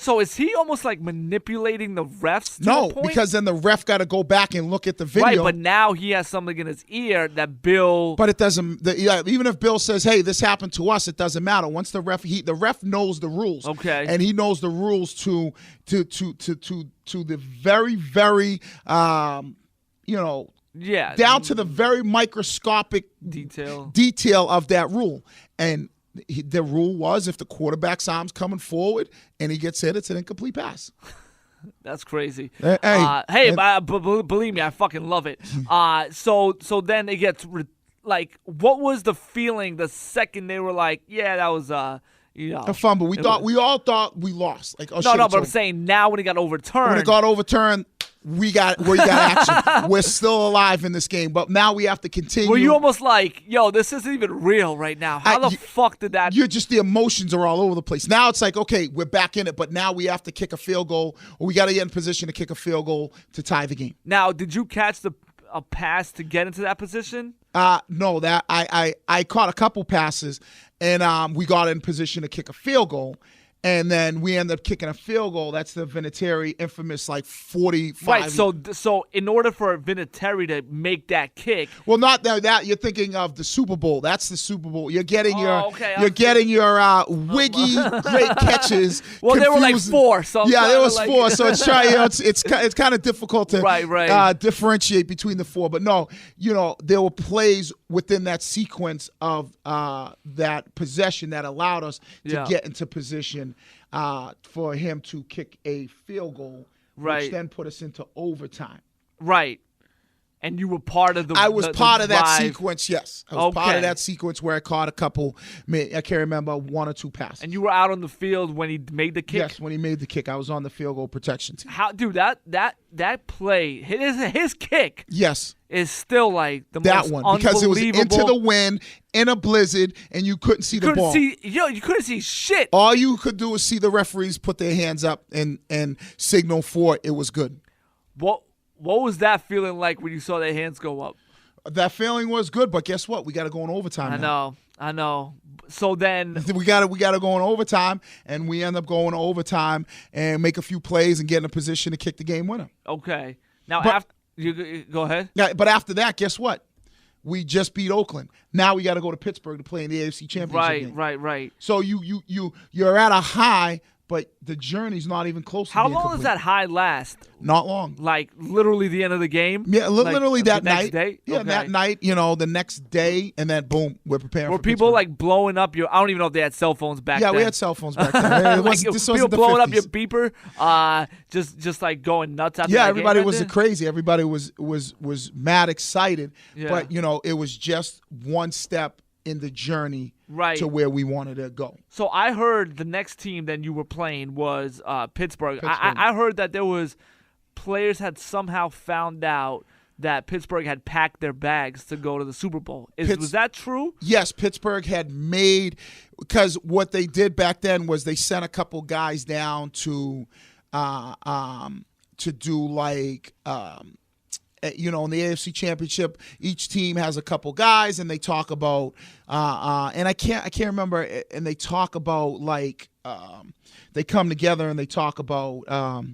So is he almost like manipulating the refs to No, a point? because then the ref got to go back and look at the video. Right, but now he has something in his ear that Bill... But it doesn't... even if Bill says, hey, this happened to us, it doesn't matter. Once the ref knows the rules. Okay. And he knows the rules to the very, very, down to the very microscopic detail of that rule. And the rule was if the quarterback's arm's coming forward and he gets hit, it's an incomplete pass. That's crazy. Believe me, I fucking love it. So then it gets what was the feeling the second they were like, yeah, that was a fumble. We all thought we lost. But I'm saying now when it got overturned. We got action. We're still alive in this game, but now we have to continue. Were you almost like, yo, this isn't even real right now? How the fuck did that? The emotions are all over the place. Now it's like, okay, we're back in it, but now we have to kick a field goal, or we got to get in position to kick a field goal to tie the game. Now, did you catch a pass to get into that position? No, that I caught a couple passes, and we got in position to kick a field goal. And then we end up kicking a field goal. That's the Vinatieri infamous 45. Right. So in order for Vinatieri to make that kick, well, not that you're thinking of the Super Bowl. That's the Super Bowl. You're getting getting your Wiggy great catches. Well, confused. there were like 4. So there was 4. So it's kind of difficult to differentiate between the 4. But no, there were plays within that sequence of that possession that allowed us to get into position for him to kick a field goal, which then put us into overtime. Right. And you were part of I was part of that drive. sequence, yes. I was part of that sequence where I caught a couple, I can't remember, 1 or 2 passes. And you were out on the field when he made the kick? Yes, when he made the kick. I was on the field goal protection team. Dude, that play, his kick yes, is still like the that most one because it was into the wind, in a blizzard, and you couldn't see the ball. You couldn't see shit. All you could do was see the referees put their hands up and signal for it was good. What was that feeling like when you saw their hands go up? That feeling was good, but guess what? We got to go in overtime. I know. So then we got to go in overtime, and we end up going to overtime and make a few plays and get in a position to kick the game winner. Okay. Now after you go ahead. Yeah, but after that, guess what? We just beat Oakland. Now we got to go to Pittsburgh to play in the AFC Championship game. Right. So you're at a high, but the journey's not even close to being complete. How long does that high last? Not long. Like literally the end of the game? Yeah, literally that night. Next day? Yeah, that night, the next day, and then boom, we're preparing for Were people Pittsburgh. like blowing up your, I don't even know if they had cell phones back then. Yeah, we had cell phones back then. People blowing up your beeper, just like going nuts after that everybody game was crazy. Everybody was mad excited. Yeah. But, it was just one step in the journey to where we wanted to go. So I heard the next team that you were playing was Pittsburgh. I heard that there was players had somehow found out that Pittsburgh had packed their bags to go to the Super Bowl. Was that true? Yes, Pittsburgh had made – because what they did back then was they sent a couple guys down to do like in the AFC Championship, each team has a couple guys, and they talk about, and I can't remember, and they talk about they come together and they talk about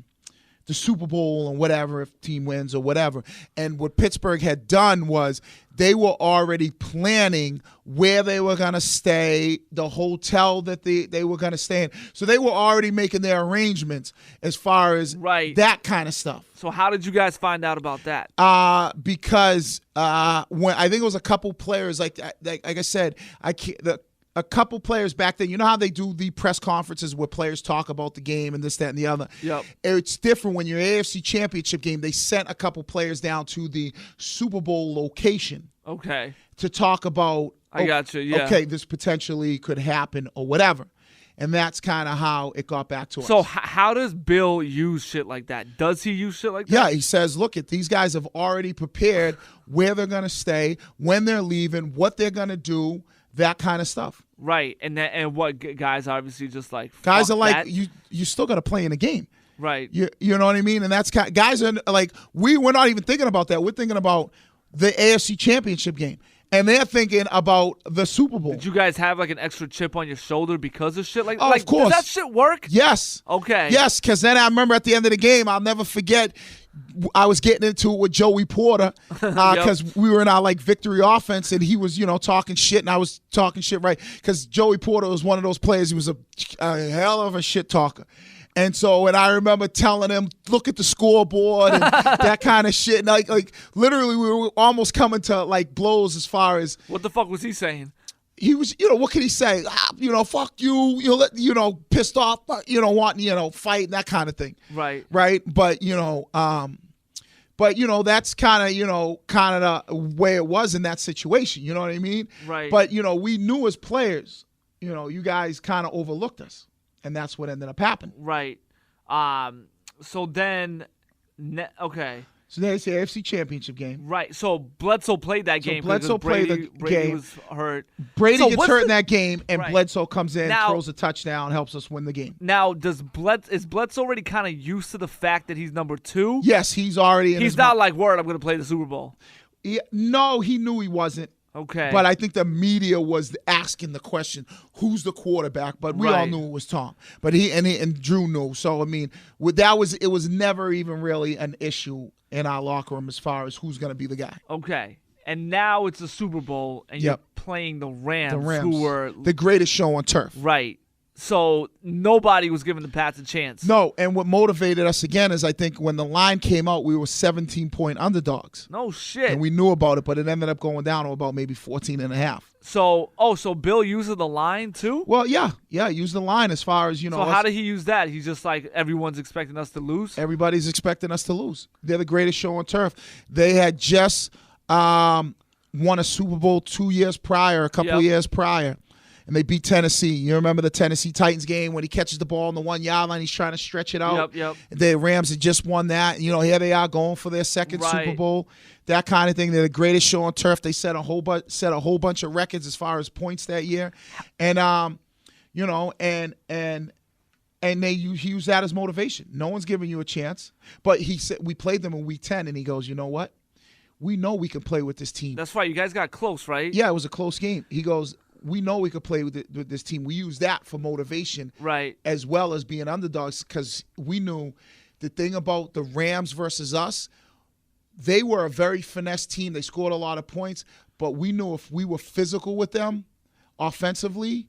the Super Bowl and whatever if team wins or whatever. And what Pittsburgh had done was they were already planning where they were going to stay, the hotel that they were going to stay in. So they were already making their arrangements as far as that kind of stuff. So how did you guys find out about that? Because when I think it was a couple players, like I said, a couple players back then, you know how they do the press conferences where players talk about the game and this, that, and the other? Yep. It's different when you're AFC Championship game. They sent a couple players down to the Super Bowl location. Okay. To talk about, I got you, yeah. Okay, this potentially could happen or whatever. And that's kind of how it got back to us. So how does Bill use shit like that? Does he use shit like that? Yeah, he says, look, these guys have already prepared where they're going to stay, when they're leaving, what they're going to do, that kind of stuff. Right, and what guys obviously just like guys are like that. you still got to play in a game, right? You know what I mean? And that's guys are like we're not even thinking about that. We're thinking about the AFC Championship game, and they're thinking about the Super Bowl. Did you guys have like an extra chip on your shoulder because of shit like? Oh, of course. Does that shit work? Yes. Okay. Yes, because then I remember at the end of the game, I'll never forget. I was getting into it with Joey Porter because we were in our victory offense, and he was talking shit, and I was talking shit because Joey Porter was one of those players. He was a hell of a shit talker. And so, and I remember telling him, look at the scoreboard and that kind of shit. And like literally, we were almost coming to blows as far as what the fuck was he saying? He was, what could he say? Fuck you, pissed off, wanting, fight and that kind of thing. Right. Right. But, that's kind of the way it was in that situation. You know what I mean? Right. But, we knew as players, you guys kind of overlooked us. And that's what ended up happening. Right. So then, okay. So then it's the AFC Championship game. Right. So Bledsoe played that game. Bledsoe played the Brady game. was hurt. Brady gets hurt in that game, and Right. Bledsoe comes in, throws a touchdown, helps us win the game. Now, is Bledsoe already kind of used to the fact that he's number 2? Yes, he's already in He's not like, word, I'm going to play the Super Bowl. No, he knew he wasn't. Okay. But I think the media was asking the question, who's the quarterback? But we all Right. knew it was Tom. But he and Drew knew. So I mean, it was never even really an issue in our locker room as far as who's going to be the guy. Okay. And now it's a Super Bowl, and you're Yep. playing the Rams, The Rams, who were the greatest show on turf. right. So nobody was giving the Pats a chance. No, and what motivated us again is I think when the line came out, we were 17-point underdogs. No shit. And we knew about it, but it ended up going down to about maybe 14 and a half. So Bill uses the line too? Well, yeah, use the line as far as, So how did he use that? He's just like, everyone's expecting us to lose? everybody's expecting us to lose. They're the greatest show on turf. They had just won a Super Bowl 2 years prior, a couple Yep. of years prior, and they beat Tennessee. You remember the Tennessee Titans game when he catches the ball on the 1 yard line, he's trying to stretch it out. Yep. The Rams had just won that. You know, here they are going for their second Right. Super Bowl. That kind of thing. They're the greatest show on turf. They set a whole bunch of records as far as points that year, and he used that as motivation. No one's giving you a chance, but he said we played them in Week 10, and he goes, you know what? We know we can play with this team. That's right. You guys got close, right? Yeah, it was a close game. He goes, we know we could play with this team. We use that for motivation, Right. as well as being underdogs, because we knew the thing about the Rams versus us, they were a very finesse team. They scored a lot of points, but we knew if we were physical with them offensively,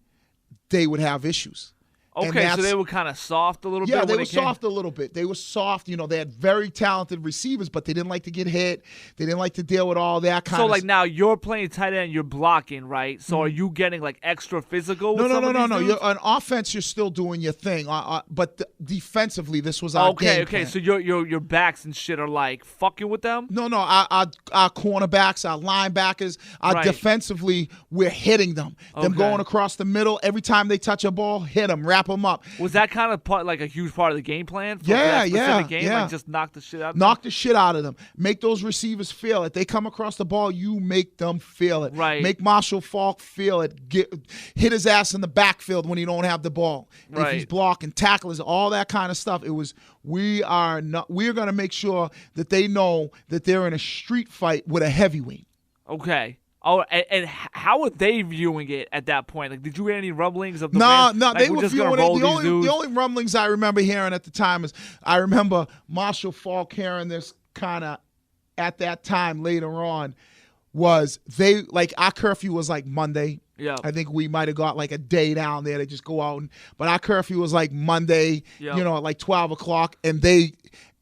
they would have issues. And Okay, so that's- they were kind of soft a little bit. Yeah, when they were came- soft a little bit. They were soft. You know, they had very talented receivers, but they didn't like to get hit. They didn't like to deal with all that kind So of like now you're playing tight end, you're blocking, right? So are you getting like extra physical? With some of these dudes? You're, on offense, you're still doing your thing. But defensively, this was our game Okay. plan. So your backs and shit are like fucking with them. No, our cornerbacks, our linebackers, Right. defensively, we're hitting them. Them Okay. going across the middle, every time they touch a ball, hit them, wrap them up. Was that kind of like a huge part of the game plan? For Yeah, that specific yeah, game? yeah. Like just knock the shit out. Of Knock the shit out of them. Make those receivers feel it. They come across the ball, you make them feel it. Right. Make Marshall Faulk feel it. Hit his ass in the backfield when he don't have the ball. If Right. he's blocking, tackles, all that kind of stuff. It was we're going to make sure that they know that they're in a street fight with a heavyweight. them? Okay. Oh, and how were they viewing it at that point? Like, did you hear any rumblings of the No, Rams? no, Like, they we're were just gonna viewing it. roll these dudes? The only rumblings I remember hearing at the time is I remember Marshall Faulk hearing this kind of at that time later on was they like our curfew was like Monday. Yeah. I think we might have got like a day down there to just go out, but our curfew was like Monday. Yeah. You know, at like 12 o'clock, and they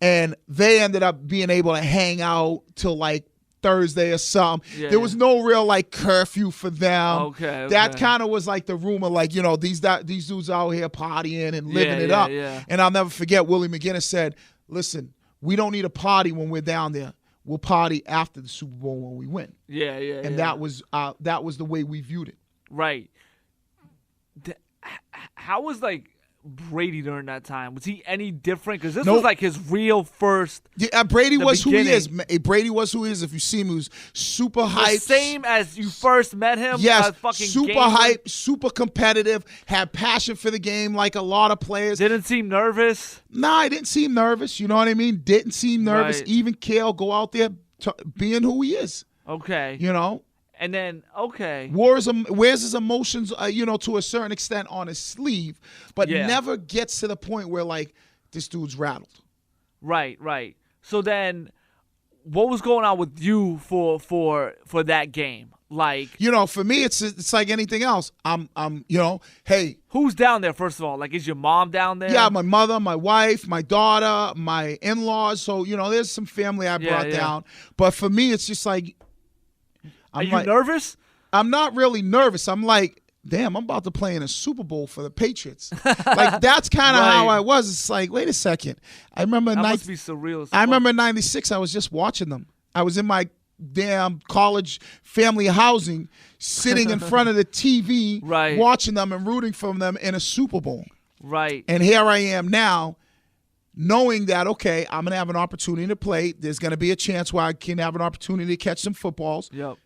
ended up being able to hang out till like Thursday or something. Yeah, there was no real like curfew for them. Okay, That okay. kind of was like the rumor, like, you know, these dudes out here partying and living it up. Yeah. And I'll never forget Willie McGinnis said, listen, we don't need a party when we're down there. We'll party after the Super Bowl when we win. Yeah. And that was the way we viewed it. Right. How was like Brady during that time? Was he any different? Because this Nope. was like his real first. Yeah, Brady The was who he is. beginning. Brady was who he is. If you see him, he was super The hyped. same as you first met him. Yes, fucking super gamer? hype, super competitive, had passion for the game like a lot of players. Didn't seem nervous. Nah, I didn't seem nervous. You know what I mean? Didn't seem nervous. Right. Even Kale go out there being who he is. Okay. You know, And then wears his emotions, to a certain extent on his sleeve, but Yeah. never gets to the point where like this dude's rattled. Right. So then, what was going on with you for that game? Like, You know, for me, it's like anything else. Hey, who's down there? First of all, like, is your mom down there? yeah, my mother, my wife, my daughter, my in-laws. So, there's some family I brought Yeah. down. But for me, it's just like, Are you nervous? I'm not really nervous. I'm like, damn, I'm about to play in a Super Bowl for the Patriots. Like, that's kind of how Right. I was. It's like, wait a second. I remember That must be surreal. As I fuck. remember in 96, I was just watching them. I was in my damn college family housing, sitting in front of the TV, Right. watching them and rooting for them in a Super Bowl. Right. And here I am now, knowing that, okay, I'm going to have an opportunity to play. There's going to be a chance where I can have an opportunity to catch some footballs. Yep.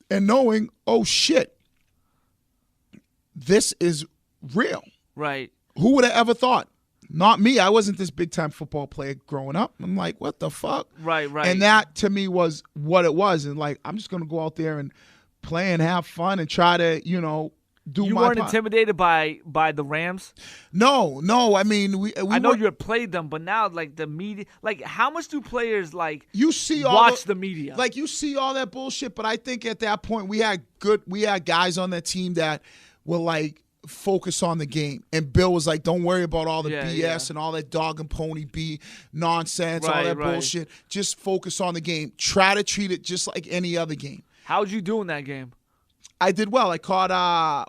And knowing, oh, shit, this is real. Right. Who would have ever thought? Not me. I wasn't this big-time football player growing up. I'm like, what the fuck? Right. And that, to me, was what it was. And, like, I'm just going to go out there and play and have fun and try to, do You my weren't part. intimidated by the Rams? No. I mean, we I know were, you had played them, but now like the media, like how much do players like you see all watch the media? Like you see all that bullshit, but I think at that point we had guys on that team that were like focus on the game. And Bill was like, don't worry about all the BS and all that dog and pony nonsense, all that bullshit. Just focus on the game. Try to treat it just like any other game. How'd you do in that game? I did well. I caught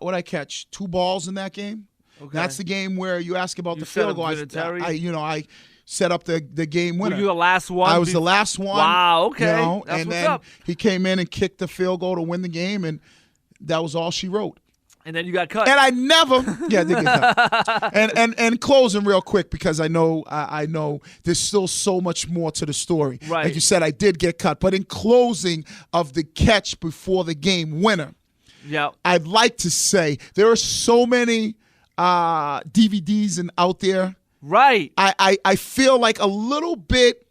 what'd I catch? 2 balls in that game. Okay. That's the game where you ask about the set field goal. up Vinatieri? I set up the game winner. Were you the last one? I was the last one. Wow, okay. That's and what's then up. he came in and kicked the field goal to win the game, and that was all she wrote. And then you got cut. And I never, I did get cut. And closing real quick because I know there's still so much more to the story. Right. Like you said, I did get cut, but in closing of the catch before the game winner. Yeah. I'd like to say there are so many DVDs out there. Right. I feel like a little bit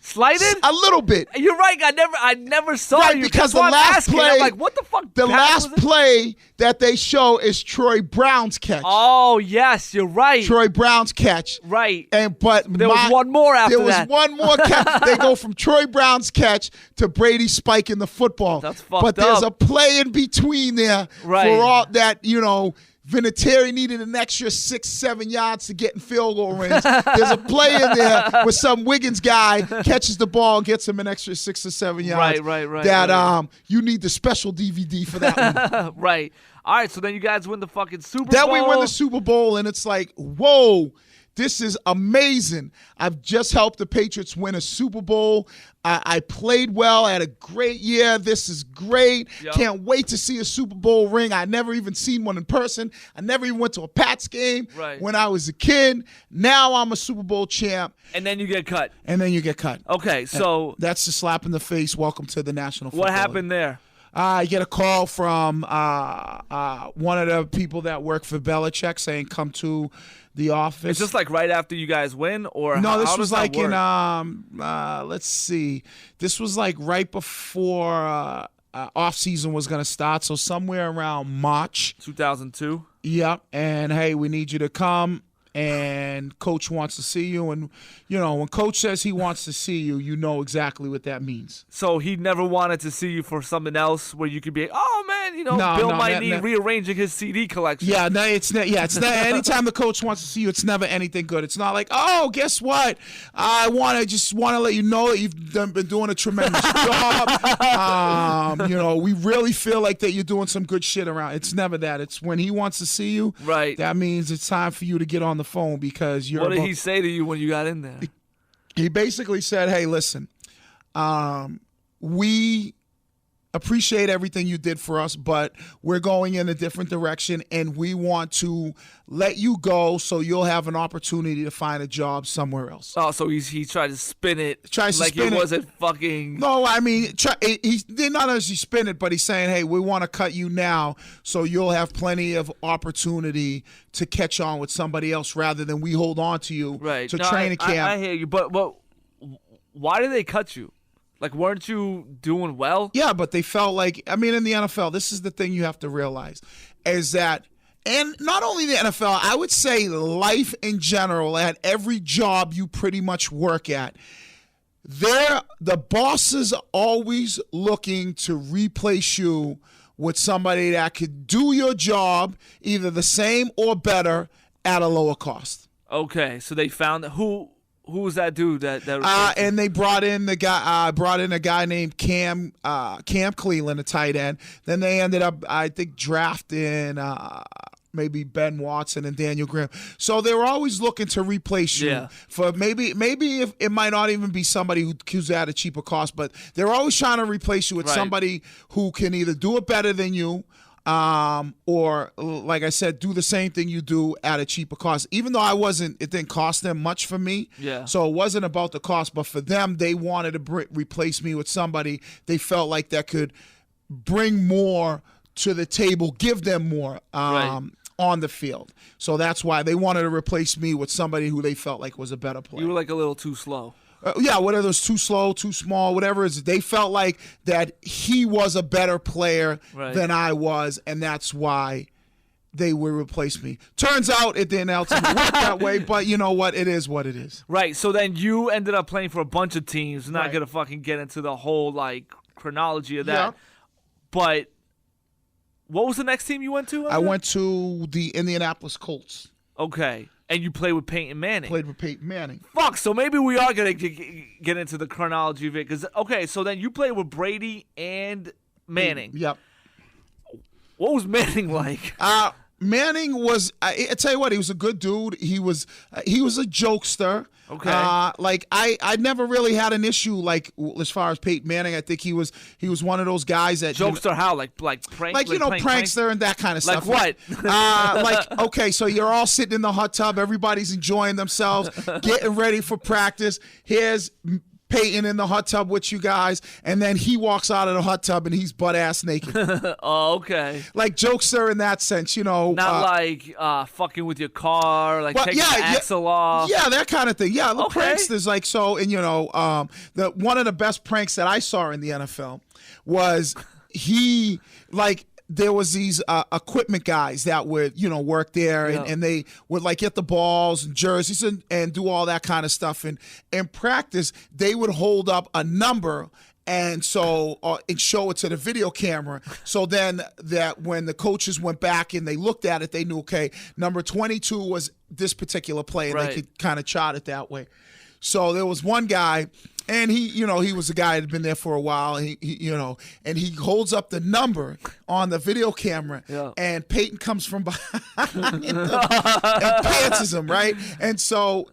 Slighted? A little bit. You're right. I never saw Right, you. because That's the why I'm last asking. play, I'm like, what the fuck? the pass last was it? play that they show is Troy Brown's catch. Oh yes, you're right. Troy Brown's catch. Right. But there was one more after there was that. one more catch. They go from Troy Brown's catch to Brady spiking the football. That's fucked But there's up. a play in between there Right. for all that, Vinatieri needed an extra 6-7 yards to get in field goal range. There's a play in there where some Wiggins guy catches the ball and gets him an extra 6 or 7 yards. Right. That you need the special DVD for that one. Right. All right. So then you guys win the fucking Super Then Bowl. we win the Super Bowl, and it's like, whoa, this is amazing. I've just helped the Patriots win a Super Bowl. I played well. I had a great year. This is great. Yep. Can't wait to see a Super Bowl ring. I never even seen one in person. I never even went to a Pats game when I was a kid. Now I'm a Super Bowl champ. And then you get cut. And then you get cut. Okay, so That's the slap in the face. Welcome to the National Football what League. happened there? I get a call from one of the people that work for Belichick saying, come to the office. It's just like right after you guys win, or No, this how was does that like work? in let's see. This was like right before off season was gonna start, so somewhere around March. 2002. Yep. And hey, we need you to come. And coach wants to see you, and when coach says he wants to see you, you know exactly what that means. So he never wanted to see you for something else where you could be, oh man, Bill might need rearranging his CD collection. Yeah, no, it's not. Yeah, it's not. Anytime the coach wants to see you, it's never anything good. It's not like, oh, guess what? I just want to let you know that you've been doing a tremendous job. We really feel like that you're doing some good shit around. It's never that. It's when he wants to see you. Right. That means it's time for you to get on the phone because you're. What did he say to you when you got in there? He basically said, hey, listen, we appreciate everything you did for us, but we're going in a different direction, and we want to let you go so you'll have an opportunity to find a job somewhere else. Oh, so he tried to spin it Tries to like spin it it. wasn't fucking... No, I mean, he not only does he spin it, but he's saying, hey, we want to cut you now so you'll have plenty of opportunity to catch on with somebody else rather than we hold on to you Right. to No, training camp. I hear you, but why did they cut you? Like, weren't you doing well? Yeah, but they felt like, in the NFL, this is the thing you have to realize, is that, and not only the NFL, I would say life in general, at every job you pretty much work at, the bosses are always looking to replace you with somebody that could do your job either the same or better at a lower cost. Okay, so they found that who was that dude that and they brought in a guy named Cam Cleveland, a tight end. Then they ended up, I think, drafting maybe Ben Watson and Daniel Graham. So they were always looking to replace you for maybe if it might not even be somebody who's at a cheaper cost, but they're always trying to replace you with somebody who can either do it better than you, or like I said, do the same thing you do at a cheaper cost. Even though it didn't cost them much for me. Yeah. So it wasn't about the cost, but for them, they wanted to replace me with somebody they felt like that could bring more to the table, give them more on the field. So that's why they wanted to replace me with somebody who they felt like was a better player. You were like a little too slow. Yeah, whether it was too slow, too small, whatever it is, they felt like that he was a better player than I was, and that's why they would replace me. Turns out it didn't ultimately work that way, but you know what? It is what it is. Right. So then you ended up playing for a bunch of teams. Not gonna fucking get into the whole like chronology of that. Yeah. But what was the next team you went to? I went to the Indianapolis Colts. Okay. And you played with Peyton Manning. Played with Peyton Manning. Fuck, so maybe we are going to get into the chronology of it. Cause, okay, so then you played with Brady and Manning. Yep. What was Manning like? Manning was, I tell you what, he was a good dude. He was a jokester. Okay. I never really had an issue like as far as Peyton Manning. I think he was one of those guys that jokester. How like prank? Like prankster and that kind of stuff. Like what? Okay, so you're all sitting in the hot tub, everybody's enjoying themselves, getting ready for practice. Here's Peyton in the hot tub with you guys, and then he walks out of the hot tub and he's butt ass naked. Oh, okay. Like jokester in that sense, Not like fucking with your car, like taking the axle off. Yeah, that kind of thing. Yeah, the Okay. pranksters like so, and the one of the best pranks that I saw in the NFL was there was these equipment guys that would, work there and they would like get the balls and jerseys and do all that kind of stuff. And in practice, they would hold up a number and so and show it to the video camera. So then that when the coaches went back and they looked at it, they knew, okay, number 22 was this particular play, and they could kind of chart it that way. So there was one guy, and he was a guy that had been there for a while. And and he holds up the number on the video camera, and Peyton comes from behind him and pantses him, right? And so,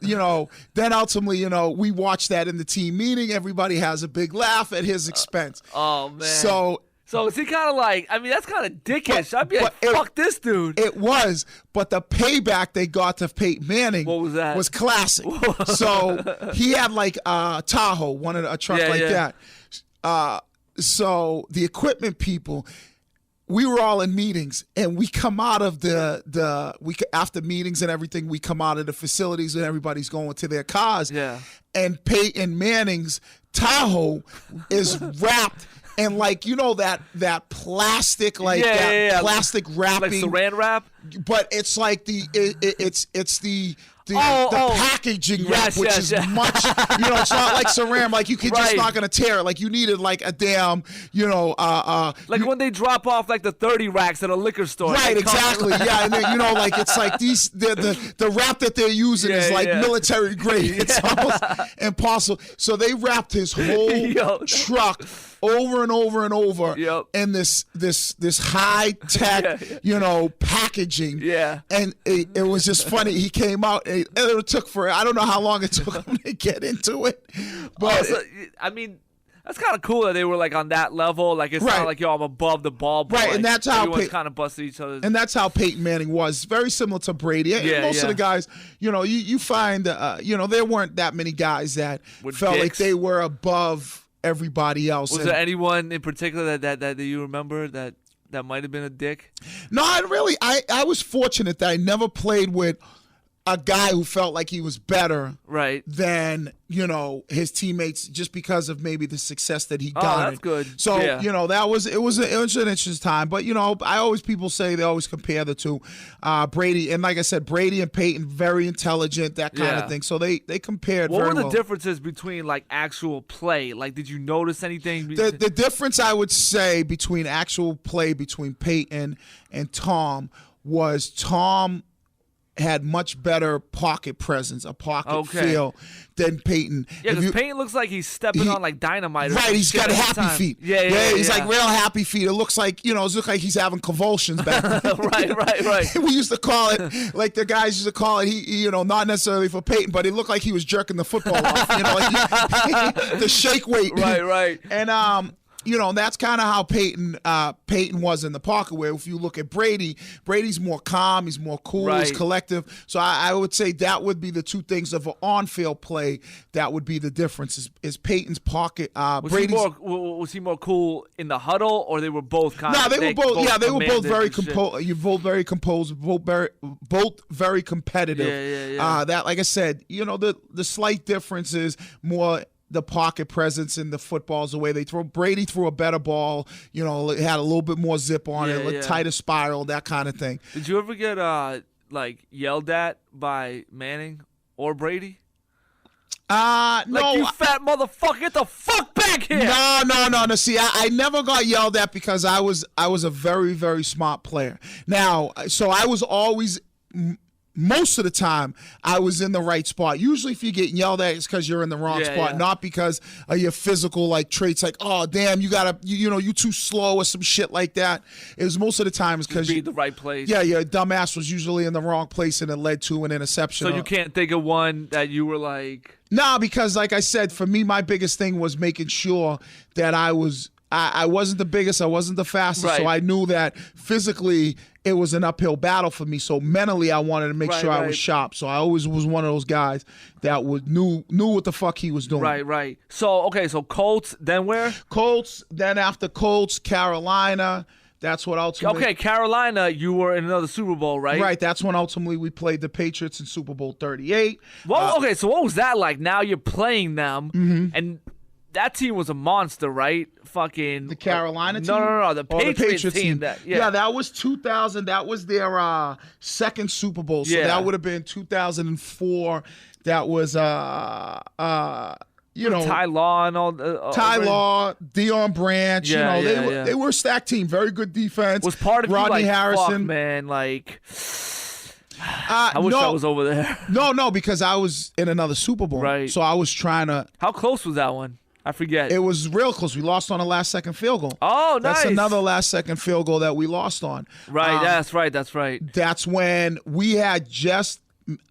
then ultimately, we watch that in the team meeting. Everybody has a big laugh at his expense. Oh man. So is he kind of like? I mean, that's kind of dickish. I'd be like, fuck this dude. It was, but the payback they got to Peyton Manning was classic. So he had like a Tahoe, a truck that. So the equipment people, we were all in meetings, and we come out of after meetings and everything, we come out of the facilities and everybody's going to their cars. Yeah. And Peyton Manning's Tahoe is wrapped. And that plastic, plastic wrapping, like Saran wrap, but it's like it's the packaging wrap, which is much, it's not like Saran, like you could just not gonna tear it, like you needed like a damn, like when they drop off like the 30 racks at a liquor store, right? Exactly, yeah, and then it's like the wrap that they're using is like military grade. It's almost impossible. So they wrapped his whole truck over and over and over in this high tech, packaging. Yeah. And it was just funny. He came out and it took I don't know how long it took him to get into it. But I mean, that's kind of cool that they were like on that level. Like it's not like, I'm above the ball. But right, and that's how everyone's kind of busted each other. And that's how Peyton Manning was. Very similar to Brady. Most of the guys, you find, there weren't that many guys that felt like they were above everybody else. Was there anyone in particular that you remember that might have been a dick? No, I was fortunate that I never played with a guy who felt like he was better than, his teammates just because of maybe the success that he got. Oh, that's good. So, it was an interesting time. But, people say they always compare the two. Brady, and like I said, Brady and Peyton, very intelligent, that kind of thing. So they compared very well. What were the differences between like actual play? Like, did you notice anything? The difference I would say between actual play between Peyton and Tom was Tom had much better pocket presence, a pocket feel than Peyton. Yeah, because Peyton looks like he's stepping on like dynamite. Right, he's got happy feet. Yeah, he's like real happy feet. It looks like, it looks like he's having convulsions back then. Right. We used to call it, like the guys used to call it, he not necessarily for Peyton, but it looked like he was jerking the football off, like the shake weight. Right. And that's kind of how Peyton was in the pocket. Where if you look at Brady, Brady's more calm, he's more cool, he's collective. So I would say that would be the two things of an on-field play. That would be the difference. Is Peyton's pocket? Was he more cool in the huddle, or they were both kind of? No, they were both. Yeah, they were both very composed. You're both very composed, both very competitive. Yeah. That, like I said, the slight difference is more the pocket presence in the footballs, the way they throw. Brady threw a better ball, it had a little bit more zip on it, a tighter spiral, that kind of thing. Did you ever get yelled at by Manning or Brady? No. You fat motherfucker, get the fuck back here. No. See, I never got yelled at because I was a very, very smart player. Now, so I was always, most of the time, I was in the right spot. Usually if you're getting yelled at, it's because you're in the wrong spot, not because of your physical traits, like, oh, damn, you too slow or some shit like that. It was most of the time it's because you be the right place. Yeah, your dumbass was usually in the wrong place and it led to an interception. So you can't think of one that you were like... No, because like I said, for me, my biggest thing was making sure that I wasn't the biggest, I wasn't the fastest, so I knew that physically it was an uphill battle for me. So mentally, I wanted to make sure I was sharp. So I always was one of those guys that knew what the fuck he was doing. Right. So Colts, then where? Colts, then after Colts, Carolina. That's what ultimately... Okay, Carolina, you were in another Super Bowl, right? Right, that's when ultimately we played the Patriots in Super Bowl 38. Well, okay, so what was that like? Now you're playing them, and that team was a monster, right? Fucking... The Carolina team? No, the Patriots team. That was 2000. That was their second Super Bowl, so that would have been 2004. That was... Ty Law and all. Ty Law, Deion Branch. They were a stacked team. Very good defense. Was part of Rodney you Harrison. Fuck, man, I wish I was over there. No, because I was in another Super Bowl. Right. So I was trying to. How close was that one? I forget. It was real close. We lost on a last-second field goal. Oh, nice. That's another last-second field goal that we lost on. Right. That's right. That's when we had just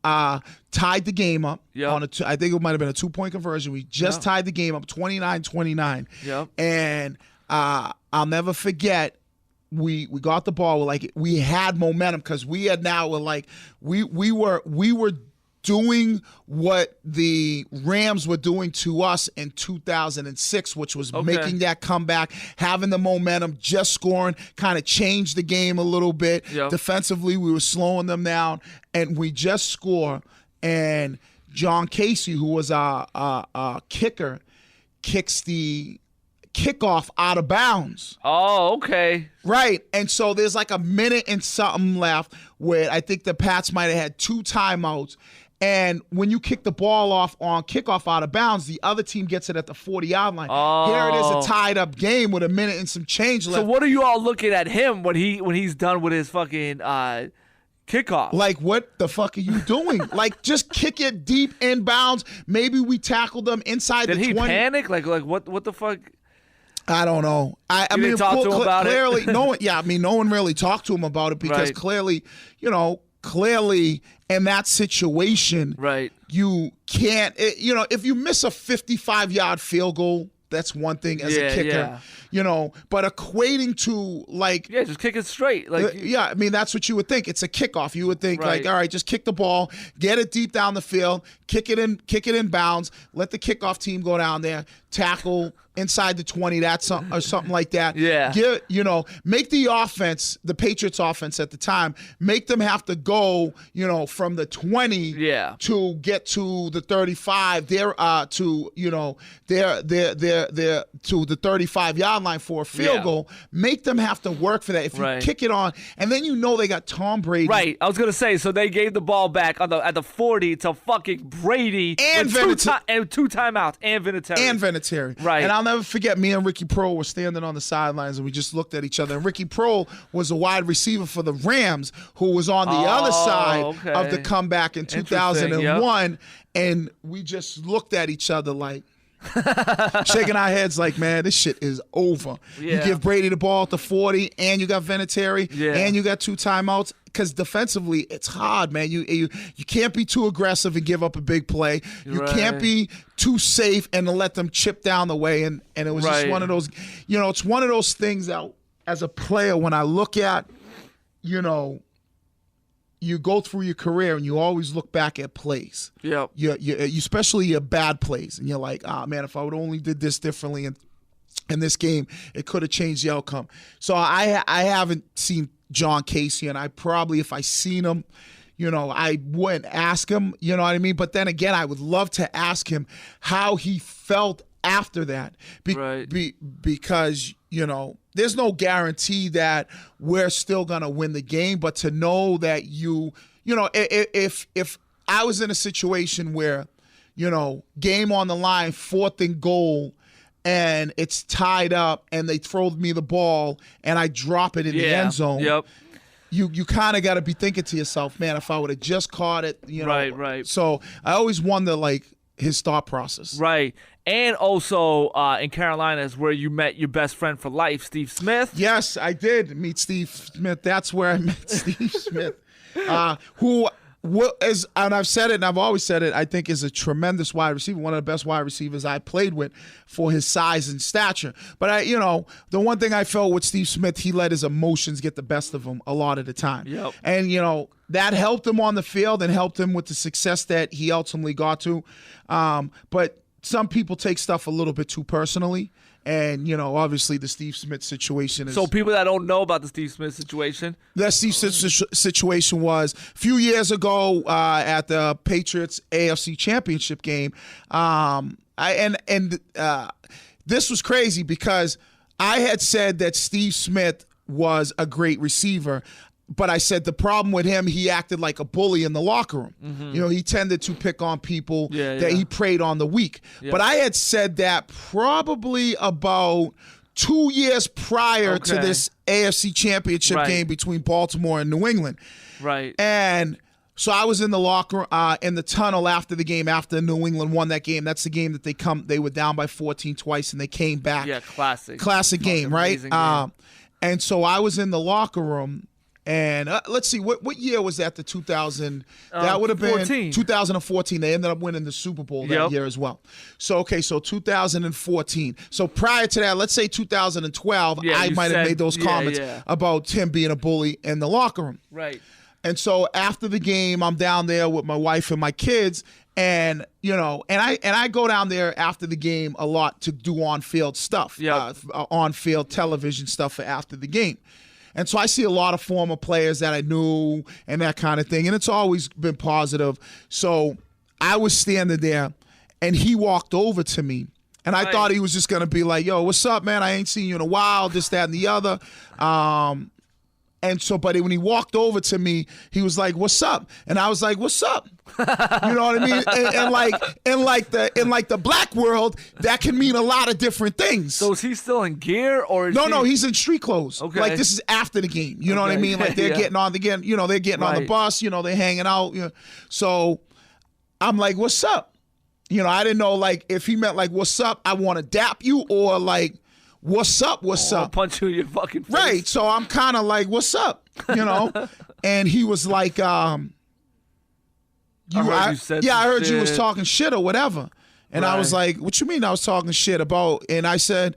tied the game up on I think it might have been a 2-point conversion. We just tied the game up 29-29. Yep. And I'll never forget, we got the ball, we had momentum because we had now we were doing what the Rams were doing to us in 2006, which was making that comeback, having the momentum, just scoring, kind of changed the game a little bit. Yep. Defensively, we were slowing them down, and we just score. And John Casey, who was our kicker, kicks the kickoff out of bounds. Oh, okay. Right. And so there's a minute and something left where I think the Pats might have had 2 timeouts. And when you kick the ball off on kickoff out of bounds, the other team gets it at the 40-yard line. Oh. Here it is, a tied-up game with a minute and some change left. So what are you all looking at him when he's done with his fucking kickoff? What the fuck are you doing? Just kick it deep inbounds. Maybe we tackled them inside the 20. Did he panic? What the fuck? I don't know. I mean, didn't talk to him about clearly, it? no one really talked to him about it because clearly, in that situation, you can't, if you miss a 55-yard field goal, that's one thing as a kicker, but equating to just kick it straight. I mean, that's what you would think. It's a kickoff. You would think all right, just kick the ball, get it deep down the field, kick it in bounds, let the kickoff team go down there, tackle inside the 20, or something like that. Yeah. Make the offense, the Patriots offense at the time, make them have to go, from the 20 to get to the 35, to the 35-yard line for a field goal. Make them have to work for that. If you kick it on, and then they got Tom Brady. Right. I was gonna say, so they gave the ball back at the 40 to fucking Brady and and 2 timeouts and Vinatieri. Right. And I'll never forget, me and Ricky Prohl were standing on the sidelines and we just looked at each other. And Ricky Prohl was a wide receiver for the Rams who was on the other side of the comeback in 2001. And we just looked at each other like, Shaking our heads like, man, this shit is over. Yeah. You give Brady the ball at the 40, and you got Vinatieri, and you got 2 timeouts. Because defensively, it's hard, man. You can't be too aggressive and give up a big play. You can't be too safe and to let them chip down the way. And it was just one of those, it's one of those things out as a player when I look at, you go through your career and you always look back at plays. Yeah. You especially your bad plays, and you're like, man, if I would only did this differently in this game, it could have changed the outcome. So I haven't seen John Casey, and I probably, if I seen him, I wouldn't ask him, you know what I mean? But then again, I would love to ask him how he felt after that. Because, there's no guarantee that we're still going to win the game, but to know that if I was in a situation where, game on the line, 4th and goal, and it's tied up and they throw me the ball and I drop it in the end zone. Yep. You kind of got to be thinking to yourself, man, if I would have just caught it, Right. So I always wonder, like, his thought process. Right. And also in Carolina is where you met your best friend for life, Steve Smith. Yes, I did meet Steve Smith. That's where I met Steve Smith, who and I've said it and I've always said it, I think is a tremendous wide receiver, one of the best wide receivers I played with for his size and stature. But the one thing I felt with Steve Smith, he let his emotions get the best of him a lot of the time. Yep. And, that helped him on the field and helped him with the success that he ultimately got to. But some people take stuff a little bit too personally. And, obviously the Steve Smith situation is... So people that don't know about the Steve Smith situation? That Steve Smith situation was a few years ago at the Patriots AFC Championship game. This was crazy because I had said that Steve Smith was a great receiver. But I said the problem with him, he acted like a bully in the locker room. Mm-hmm. He tended to pick on people that he preyed on the weak. Yeah. But I had said that probably about 2 years prior to this AFC Championship game between Baltimore and New England. Right. And so I was in the locker in the tunnel after the game, after New England won that game. That's the game that they were down by 14 twice and they came back. Yeah, classic game, right? Game. And so I was in the locker room. And let's see, what year was that? The 2000? That would have been 2014. They ended up winning the Super Bowl that year as well. So 2014. So prior to that, let's say 2012, I might have made those comments about him being a bully in the locker room. Right. And so after the game, I'm down there with my wife and my kids, and I go down there after the game a lot to do on-field stuff, on-field television stuff for after the game. And so I see a lot of former players that I knew and that kind of thing. And it's always been positive. So I was standing there and he walked over to me. And I thought he was just going to be like, yo, what's up, man? I ain't seen you in a while, this, that, and the other. And so, but when he walked over to me, he was like, what's up? And I was like, what's up? You know what I mean? And like the black world, that can mean a lot of different things. So is he still in gear or is No, he's in street clothes. Okay. Like this is after the game. You know what I mean? Like they're getting on they're getting on the bus, they're hanging out. So I'm like, what's up? I didn't know like if he meant like, what's up? I want to dap you, or like, what's up? What's up? I'll punch you in your fucking face. Right. So I'm kind of like, what's up? And he was like, I heard you was talking shit or whatever. And I was like, what you mean I was talking shit about? And I said,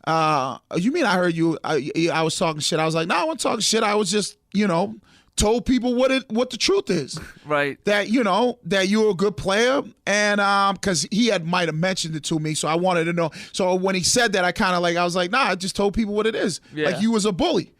you mean I heard you, I was talking shit? I was like, no, I wasn't talking shit. I was just, told people what the truth is. Right. That, that you're a good player. And because he might have mentioned it to me, so I wanted to know. So when he said that, I was like, nah, I just told people what it is. Yeah. Like, you was a bully.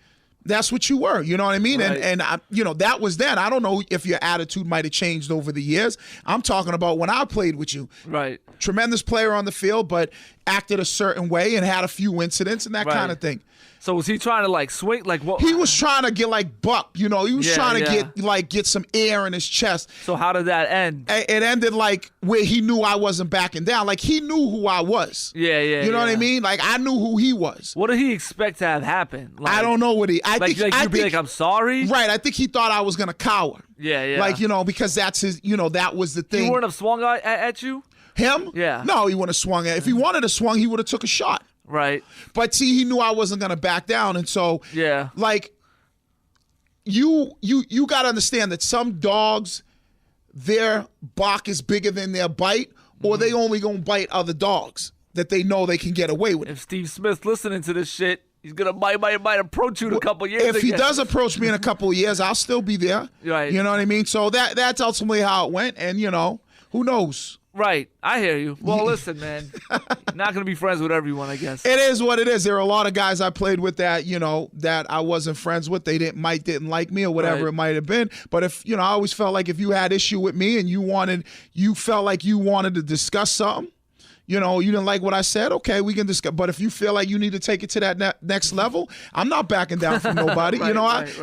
That's what you were. You know what I mean? Right. And that was then. I don't know if your attitude might have changed over the years. I'm talking about when I played with you. Right. Tremendous player on the field, but acted a certain way and had a few incidents and that kind of thing. So was he trying to like swing? Like what? He was trying to get like buck, He was trying to get some air in his chest. So how did that end? It ended like where he knew I wasn't backing down. Like he knew who I was. Yeah. You know what I mean? Like I knew who he was. What did he expect to have happen? Like, I don't know what he. I think you'd be like, I'm sorry. Right. I think he thought I was gonna cower. Yeah. Like because that's his. That was the thing. He wouldn't have swung at you. Him? Yeah. No, he wouldn't have swung it. If he wanted to swung, he would have took a shot. Right. But see, he knew I wasn't going to back down. And so, Yeah. like, you got to understand that some dogs, their bark is bigger than their bite, or they only going to bite other dogs that they know they can get away with. If Steve Smith's listening to this shit, he's gonna might approach you in a couple years. If he again. does approach me in a couple of years, I'll still be there. Right. You know what I mean? So that's ultimately how it went. And, who knows? Right. I hear you. Well, listen, man. You're not gonna be friends with everyone, I guess. It is what it is. There are a lot of guys I played with that, that I wasn't friends with. They didn't like me or whatever Right. it might have been. But if, I always felt like if you had issue with me and you felt like you wanted to discuss something, you didn't like what I said, okay, we can discuss. But if you feel like you need to take it to that next level, I'm not backing down from nobody. Right.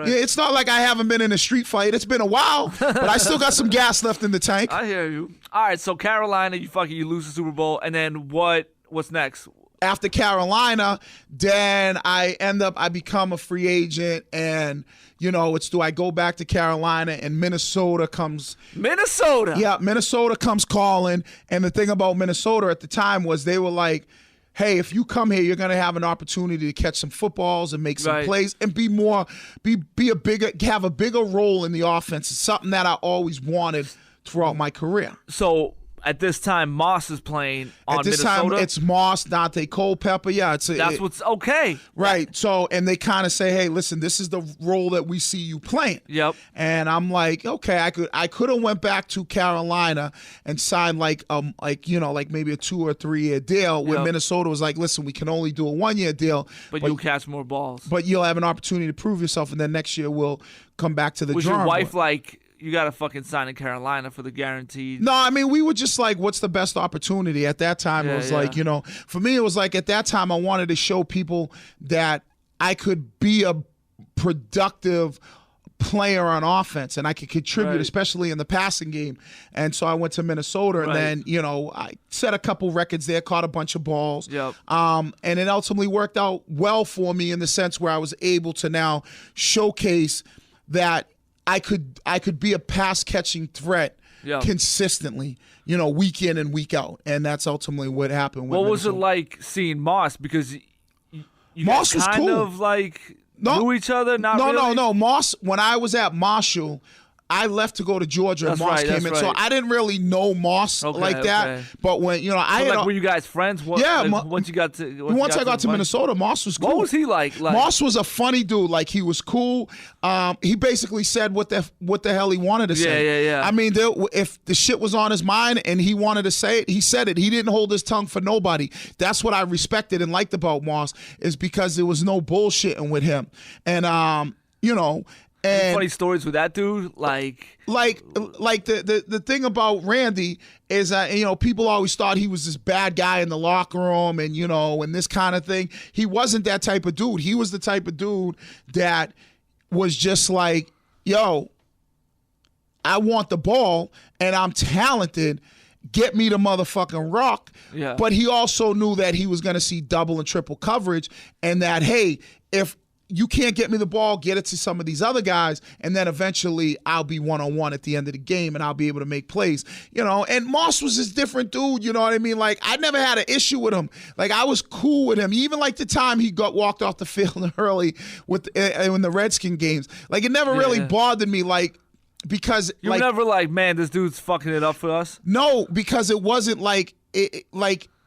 It's not like I haven't been in a street fight. It's been a while, but I still got some gas left in the tank. I hear you. All right, so Carolina, you lose the Super Bowl, and then what's next? After Carolina, then I become a free agent, and it's do I go back to Carolina, and Minnesota comes. Yeah, Minnesota comes calling, and the thing about Minnesota at the time was they were like, hey, if you come here, you're gonna have an opportunity to catch some footballs and make some Right. plays and have a bigger role in the offense. It's something that I always wanted throughout my career. So at this time, Moss is playing on At this Minnesota. time, it's Moss, Dante Culpepper. Yeah, What's okay. right. So, and they kind of say, "Hey, listen, this is the role that we see you playing." Yep. And I'm like, okay, I could have went back to Carolina and signed like maybe a 2 or 3 year deal. Where Yep. Minnesota was like, "Listen, we can only do a 1 year deal, But you'll catch more balls. but you'll have an opportunity to prove yourself, and then next year we'll come back to the Was drawing your wife board." like, you got to fucking sign in Carolina for the guaranteed? No, I mean, we were just like, what's the best opportunity? At that time, it was like, for me, it was like at that time, I wanted to show people that I could be a productive player on offense and I could contribute, Right. especially in the passing game. And so I went to Minnesota, and Right. then, I set a couple records there, caught a bunch of balls. Yep. And it ultimately worked out well for me in the sense where I was able to now showcase that I could be a pass catching threat Yeah. consistently, week in and week out, and that's ultimately what happened. With What was it Minnesota. like seeing Moss? Because you Moss guys was kind cool. of like No. knew each other. Not No, really? no. Moss, when I was at Marshall, I left to go to Georgia, That's and Moss right, came that's in. So right. I didn't really know Moss Okay, like that. okay. But when I But, had were you guys friends? Yeah, Once you got to once I got to the- Minnesota, Moss was cool. What was he like? Moss was a funny dude. Like, he was cool. He basically said what the hell he wanted to say. Yeah. I mean, if the shit was on his mind and he wanted to say it, he said it. He didn't hold his tongue for nobody. That's what I respected and liked about Moss, is because there was no bullshitting with him. And and funny stories with that dude. Like the thing about Randy is that people always thought he was this bad guy in the locker room, and and this kind of thing. He wasn't that type of dude. He was the type of dude that was just like, yo, I want the ball and I'm talented. Get me the motherfucking rock. Yeah. But he also knew that he was going to see double and triple coverage, and that, hey, if you can't get me the ball, get it to some of these other guys, and then eventually I'll be one-on-one at the end of the game, and I'll be able to make plays. And Moss was this different dude, you know what I mean? Like, I never had an issue with him. Like, I was cool with him. Even like the time he got walked off the field early in the Redskin games. Like, it never really bothered me, like, because you were never like, man, this dude's fucking it up for us. No, because it wasn't like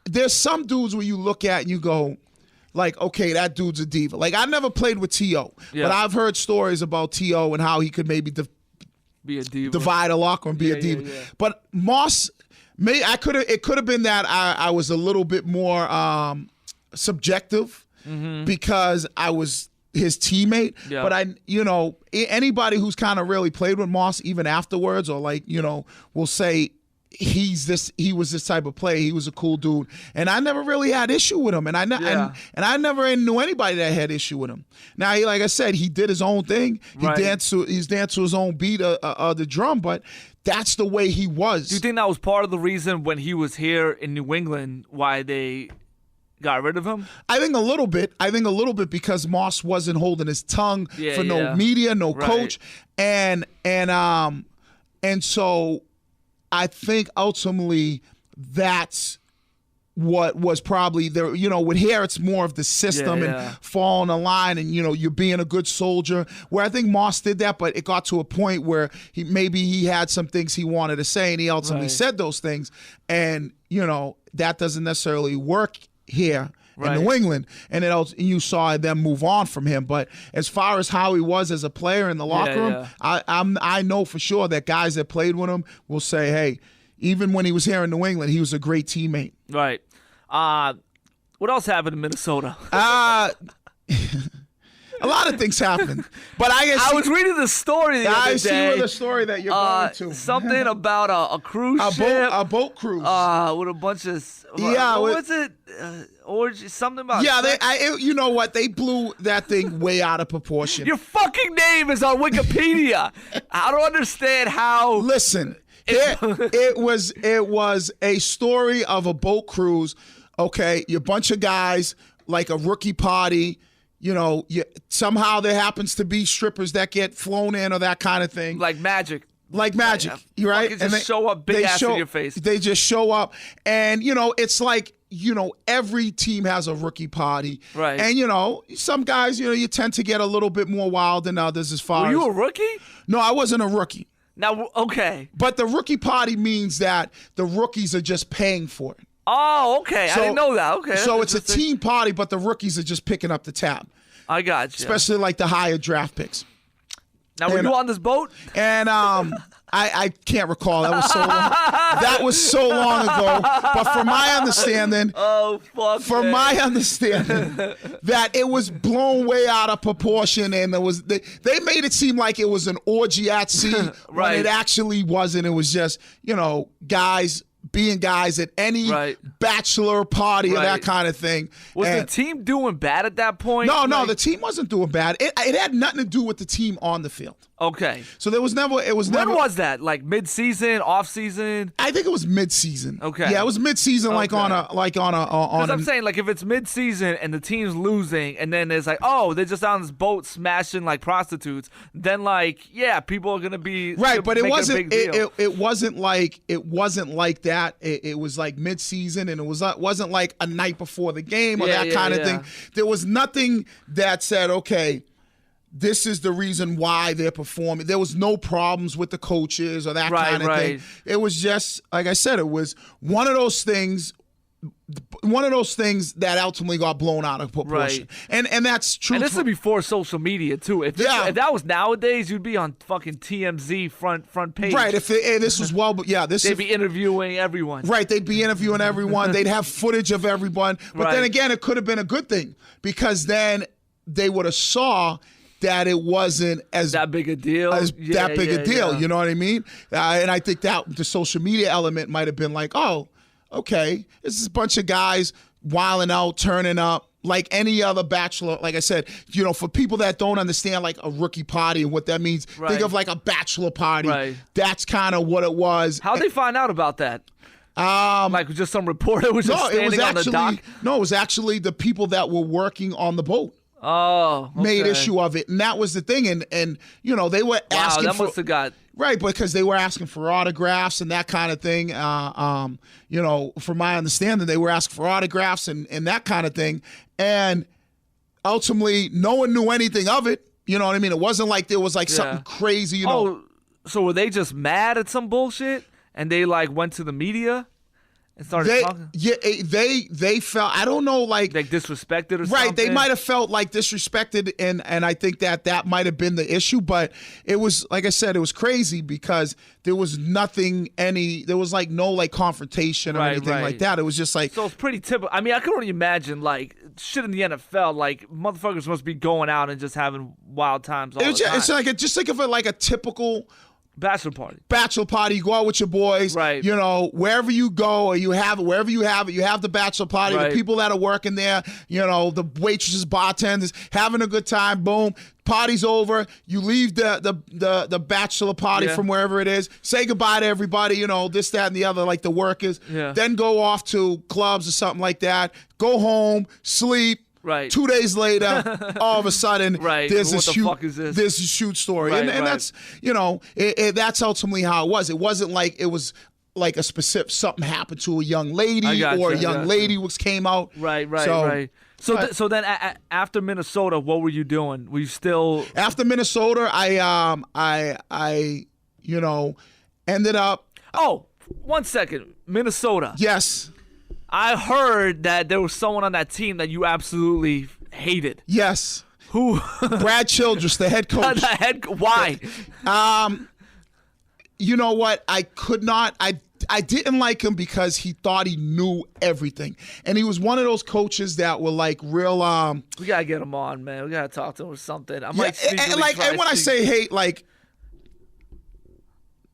there's some dudes where you look at and you go, like, okay, that dude's a diva. Like, I never played with T.O., but I've heard stories about T.O. and how he could maybe be a diva, divide a locker and be a diva. Yeah. But Moss, it could have been that I was a little bit more subjective because I was his teammate. Yeah. But anybody who's kind of really played with Moss, even afterwards, or will say he was this type of player. He was a cool dude, and I never really had issue with him, and I never knew anybody that had issue with him. Now, like I said, he did his own thing. He's danced to his own beat of the drum, but that's the way he was. Do you think that was part of the reason when he was here in New England why they got rid of him? I think a little bit because Moss wasn't holding his tongue for no media, no coach, and so I think ultimately that's what was probably there. With hair, it's more of the system and following the line, and you're being a good soldier. Where I think Moss did that, but it got to a point where he had some things he wanted to say, and he ultimately said those things, and that doesn't necessarily work here in New England, and you saw them move on from him. But as far as how he was as a player in the locker room, I know for sure that guys that played with him will say, hey, even when he was here in New England, he was a great teammate. Right. What else happened in Minnesota? A lot of things happened, but I was reading the story the other day. I see the story that you're going to. Something about a cruise ship, a boat cruise, with a bunch of what was it? Something about you know what? They blew that thing way out of proportion. Your fucking name is on Wikipedia. I don't understand how. Listen, it was a story of a boat cruise. Okay, you're a bunch of guys like a rookie party. Somehow there happens to be strippers that get flown in or that kind of thing. Like magic. You're right. And they show up big ass in your face. They just show up. And, it's like, every team has a rookie party. Right. And, some guys, you tend to get a little bit more wild than others as far as. Were you a rookie? No, I wasn't a rookie. Now, okay. But the rookie party means that the rookies are just paying for it. Oh, okay. I didn't know that. Okay. So it's a team party, but the rookies are just picking up the tab. I got you. Especially like the higher draft picks. Now, were you on this boat? And I can't recall. That was so long. That was so long ago. But from my understanding, my understanding, that it was blown way out of proportion, and they made it seem like it was an orgy at sea when it actually wasn't. It was just guys being guys at any bachelor party or that kind of thing. Was the team doing bad at that point? No, the team wasn't doing bad. It had nothing to do with the team on the field. Okay. So there was never. When was that? Like mid-season, off-season? I think it was mid-season. Okay. Yeah, it was mid-season, on a. Because I'm saying, like, if it's mid-season and the team's losing, and then it's like, oh, they're just on this boat smashing like prostitutes, then people are gonna be right. But it wasn't. It wasn't like that. It was like mid-season, and it wasn't like a night before the game or that kind of thing. There was nothing that said, okay, this is the reason why they're performing. There was no problems with the coaches or that kind of thing. It was just, like I said, it was one of those things that ultimately got blown out of proportion. And that's true. And this is before social media, too. If that was nowadays, you'd be on fucking TMZ front page. Right. If this was they'd be interviewing everyone. Right. They'd be interviewing everyone. They'd have footage of everyone. But then again, it could have been a good thing, because then they would have saw that it wasn't that big a deal. You know what I mean? And I think that the social media element might have been like, oh, okay, this is a bunch of guys wilding out, turning up like any other bachelor. Like I said, for people that don't understand like a rookie party and what that means, think of like a bachelor party. Right. That's kind of what it was. How'd they find out about that? Like just some reporter was just standing on the dock? No, it was actually the people that were working on the boat. Oh, okay. Made issue of it, and that was the thing, and they were asking that must have got because they were asking for autographs and that kind of thing. From my understanding, they were asking for autographs and that kind of thing, and ultimately, no one knew anything of it. You know what I mean? It wasn't like there was like something crazy. Oh, so were they just mad at some bullshit, and they went to the media? And started talking? Yeah, they felt, I don't know, like disrespected or something? Right, they might have felt like disrespected, and I think that might have been the issue, but it was, like I said, it was crazy because there was there was like no like confrontation or anything like that. It was just like. So it's pretty typical. I mean, I can only imagine like shit in the NFL, like motherfuckers must be going out and just having wild times all the time. It's like, just think of it like a typical bachelor party. You go out with your boys. Right. Wherever you go, or wherever you have it, you have the bachelor party. Right. The people that are working there, the waitresses, bartenders, having a good time. Boom. Party's over. You leave the bachelor party from wherever it is. Say goodbye to everybody. This, that, and the other, like the workers. Yeah. Then go off to clubs or something like that. Go home, sleep. Right. 2 days later, all of a sudden, there's this shoot story, and that's that's ultimately how it was. It wasn't like it was like a specific something happened to a young lady or a young lady came out. Right. So then after Minnesota, what were you doing? Were you still after Minnesota? I ended up. Oh, 1 second, Minnesota. Yes. I heard that there was someone on that team that you absolutely hated. Yes. Who? Brad Childress, the head coach. Why? You know what? I could not. I didn't like him because he thought he knew everything, and he was one of those coaches that were like real. We gotta get him on, man. We gotta talk to him or something. I Yeah, might and when I say hate, like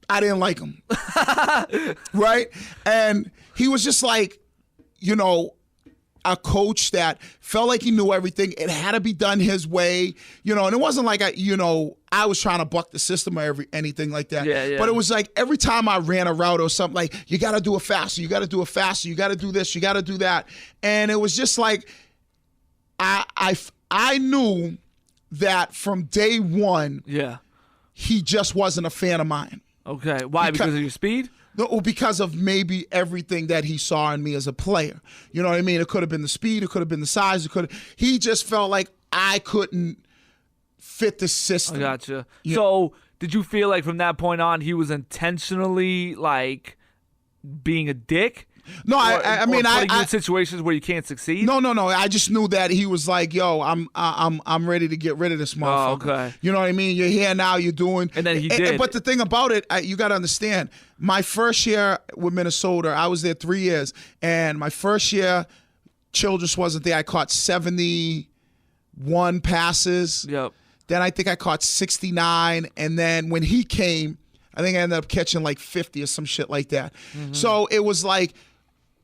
I didn't like him, right? And he was just like, a coach that felt like he knew everything. It had to be done his way, and it wasn't like I was trying to buck the system or anything like that. Yeah. But it was like every time I ran a route or something, like, you got to do it faster. You got to do it faster. You got to do this. You got to do that. And it was just like, I knew that from day one, he just wasn't a fan of mine. Okay. Why? Because of your speed? No, because of maybe everything that he saw in me as a player. You know what I mean? It could have been the speed. It could have been the size. He just felt like I couldn't fit the system. I gotcha. Yeah. So did you feel like from that point on he was intentionally like being a dick? No, I mean, putting you in situations where you can't succeed. No. I just knew that he was like, "Yo, I'm ready to get rid of this motherfucker." Oh, okay. You know what I mean? You're here now. You're doing. And then he did. But the thing about it, you got to understand. My first year with Minnesota, I was there 3 years, and my first year, Childress wasn't there. I caught 71 passes. Yep. Then I think I caught 69, and then when he came, I think I ended up catching like 50 or some shit like that. Mm-hmm. So it was like,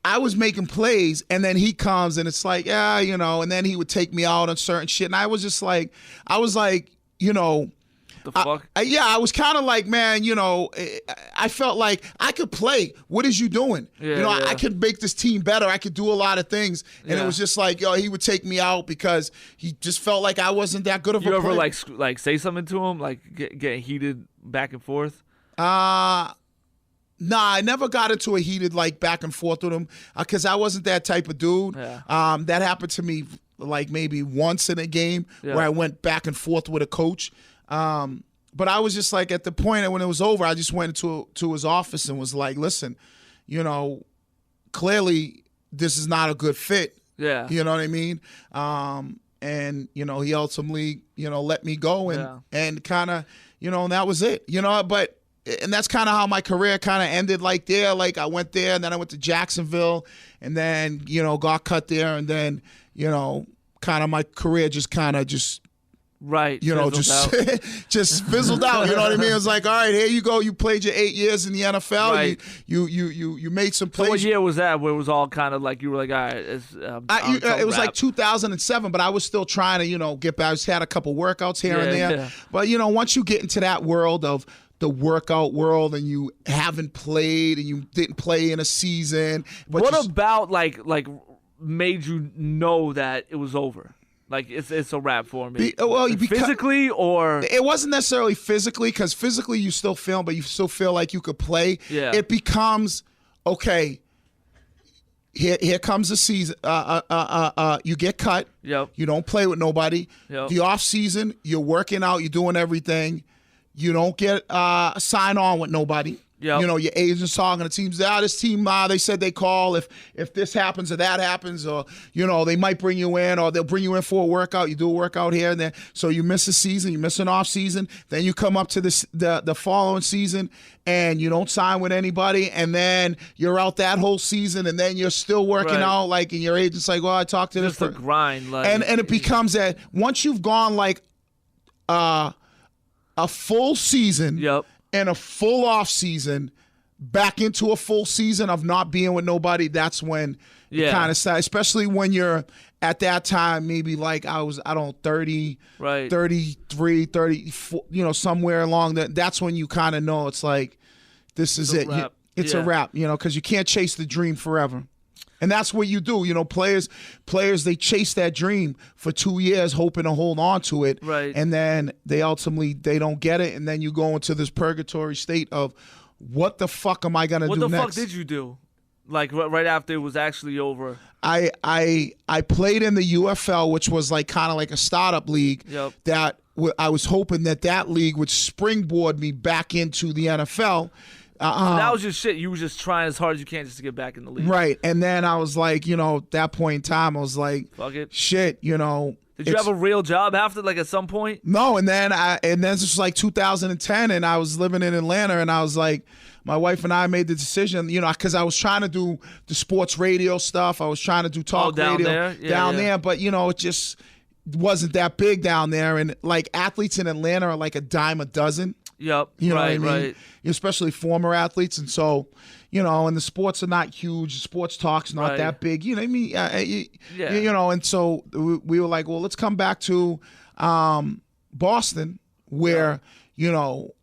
I was making plays, and then he comes, and it's like, and then he would take me out on certain shit, and I was like, the fuck? I was kind of like, man, I felt like I could play. What is you doing? I could make this team better. I could do a lot of things, and it was just like, he would take me out because he just felt like I wasn't that good of a player. You ever like say something to him, like get heated back and forth? Nah, I never got into a heated like back and forth with him because I wasn't that type of dude. Yeah. That happened to me like maybe once in a game where I went back and forth with a coach. But I was just like, at the point when it was over, I just went to his office and was like, listen, clearly this is not a good fit. Yeah. You know what I mean? And he ultimately let me go and kind of and that was it. And that's kind of how my career kind of ended, like there. Like I went there, and then I went to Jacksonville, and then, got cut there, and then, kind of my career just right, just fizzled out. You know what I mean? It was like, all right, here you go. You played your 8 years in the NFL. Right. You made some plays. So what year was that? Where it was all kind of like you were like, all right, it was like 2007, but I was still trying to get back. I just had a couple workouts here and there. Yeah. But once you get into that world of the workout world, and you haven't played, and you didn't play in a season. But what about like made you know that it was over? Like it's a wrap for me. Physically, or it wasn't necessarily physically, because physically you still feel, but you still feel like you could play. Yeah. It becomes okay. Here comes the season. You get cut. Yep. You don't play with nobody. Yep. The off season, you're working out. You're doing everything. You don't get sign on with nobody. Yep. Your agent's talking to teams. This team, they said they call if this happens or that happens, or they might bring you in, or they'll bring you in for a workout. You do a workout here and there. So you miss a season, you miss an off season. Then you come up to the following season, and you don't sign with anybody, and then you're out that whole season, and then you're still working out. Like, and your agent's like, well, I talked to this. Just the grind, like, and it becomes that once you've gone like a full season. Yep. And a full off season, back into a full season of not being with nobody, that's when you kind of sad. Especially when you're at that time, maybe like I don't know, 30, 33, 34, somewhere along that. That's when you kind of know it's like, this is it. It's a wrap, because you can't chase the dream forever. And that's what you do. Players, they chase that dream for 2 years, hoping to hold on to it. Right. And then they ultimately, they don't get it. And then you go into this purgatory state of, what the fuck am I gonna do next? What the fuck did you do? Like right after it was actually over. I played in the UFL, which was like kind of like a startup league. Yep. That I was hoping that league would springboard me back into the NFL. So that was just shit. You were just trying as hard as you can just to get back in the league. Right. And then I was like, at that point in time, I was like, fuck it. Shit, Did you have a real job after, like at some point? No, and then this was like 2010, and I was living in Atlanta, and I was like, my wife and I made the decision, because I was trying to do the sports radio stuff. I was trying to do talk radio down there, but it just wasn't that big down there, and like athletes in Atlanta are like a dime a dozen. Yep. You know what I mean? Right. Especially former athletes, and so and the sports are not huge. Sports talk's not that big. You know what I mean? And so we were like, well, let's come back to Boston, where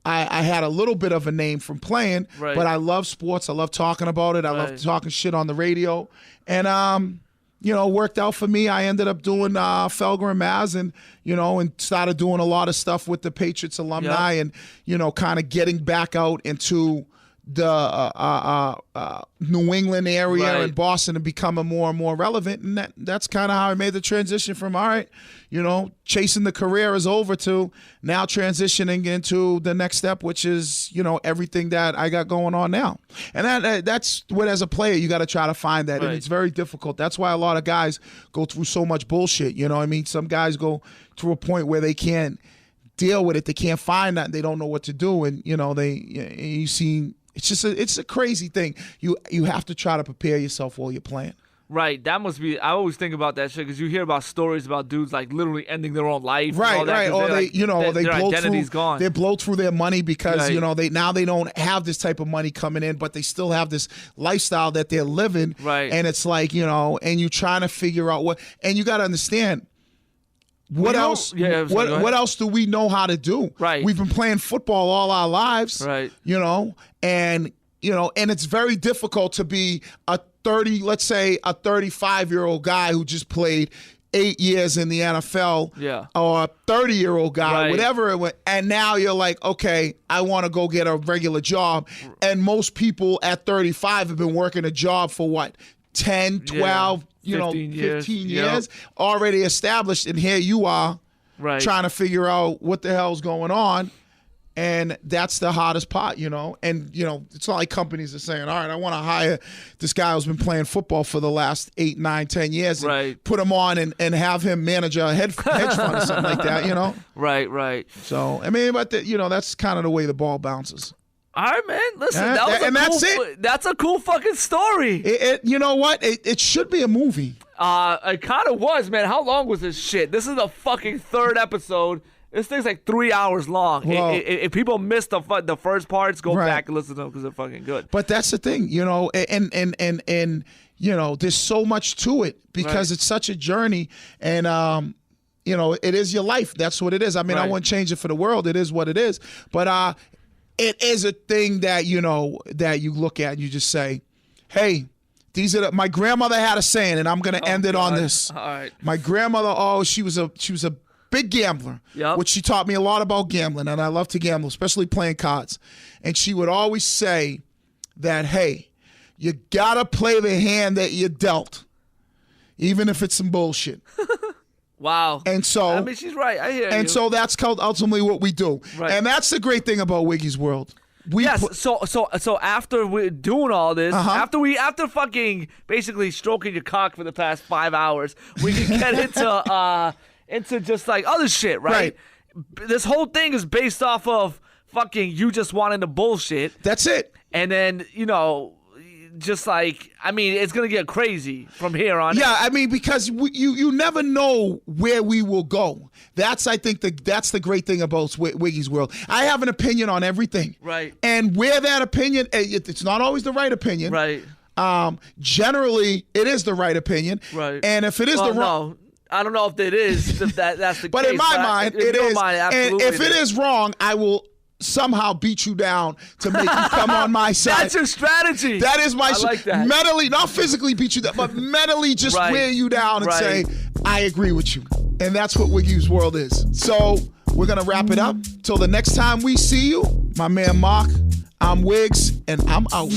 I had a little bit of a name from playing, but I love sports. I love talking about it. I love talking shit on the radio, and worked out for me. I ended up doing Felger and Maz, and started doing a lot of stuff with the Patriots alumni, and kind of getting back out into the New England area and Boston and becoming more and more relevant. And that's kind of how I made the transition from, all right, chasing the career is over to now transitioning into the next step, which is, everything that I got going on now. And that's what, as a player, you got to try to find that. And it's very difficult. That's why a lot of guys go through so much bullshit. Some guys go through a point where they can't deal with it. They can't find that. And they don't know what to do. And, you see, it's a crazy thing. You have to try to prepare yourself while you're playing. Right, that must be. I always think about that shit because you hear about stories about dudes like literally ending their own life. Right, and all that, or they their blow identity's through. gone. They blow through their money because they don't have this type of money coming in, but they still have this lifestyle that they're living. Right, and it's like and you're trying to figure out what. And you got to understand. What else? Yeah, what else do we know how to do? Right, we've been playing football all our lives. Right, and it's very difficult to be a 35-year-old guy who just played 8 years in the NFL, or a 30-year-old guy, whatever it was, and now you're like, okay, I want to go get a regular job. And most people at 35 have been working a job for what, 10, 12, 15 years, already established, and here you are trying to figure out what the hell's going on. And that's the hardest part, and it's not like companies are saying, all right, I want to hire this guy who's been playing football for the last 8, 9, 10 years and put him on and have him manage a hedge fund or something like that, Right. So, I mean, but that's kind of the way the ball bounces. All right, man. Listen, that's it. That's a cool fucking story. You know what? It should be a movie. It kind of was, man. How long was this shit? This is the fucking third episode. This thing's like 3 hours long. Well, if people missed the first parts, go back and listen to them because they're fucking good. But that's the thing, and there's so much to it because it's such a journey, and it is your life. That's what it is. I mean, I wouldn't change it for the world. It is what it is. But it is a thing that that you look at and you just say, hey. My grandmother had a saying, and I'm going to end it on this. All right. My grandmother, she was a big gambler, which she taught me a lot about gambling, and I love to gamble, especially playing cards. And she would always say that, hey, you got to play the hand that you're dealt, even if it's some bullshit. Wow. And so, I mean, she's right. I hear you. And so that's called ultimately what we do. Right. And that's the great thing about Wiggy's World. So after we're doing all this, after fucking basically stroking your cock for the past 5 hours, we can get into just like other shit, right? This whole thing is based off of fucking you just wanting to bullshit. That's it. And then, just like, I mean, it's going to get crazy from here on. Yeah, I mean, because you never know where we will go. I think that's the great thing about Wiggy's World. I have an opinion on everything. Right. And where that opinion, it's not always the right opinion. Right. Generally, it is the right opinion. Right. And if it is the wrong... No. I don't know if it is. That's the but case. In my mind, it is. And if it is wrong, I will somehow beat you down to make you come on my side. That's your strategy. That is my like that. Mentally, not physically beat you down, but mentally just wear you down and say, I agree with you. And that's what Wiggy's World is. So we're going to wrap it up. Till the next time we see you, my man Mark, I'm Wiggs, and I'm out.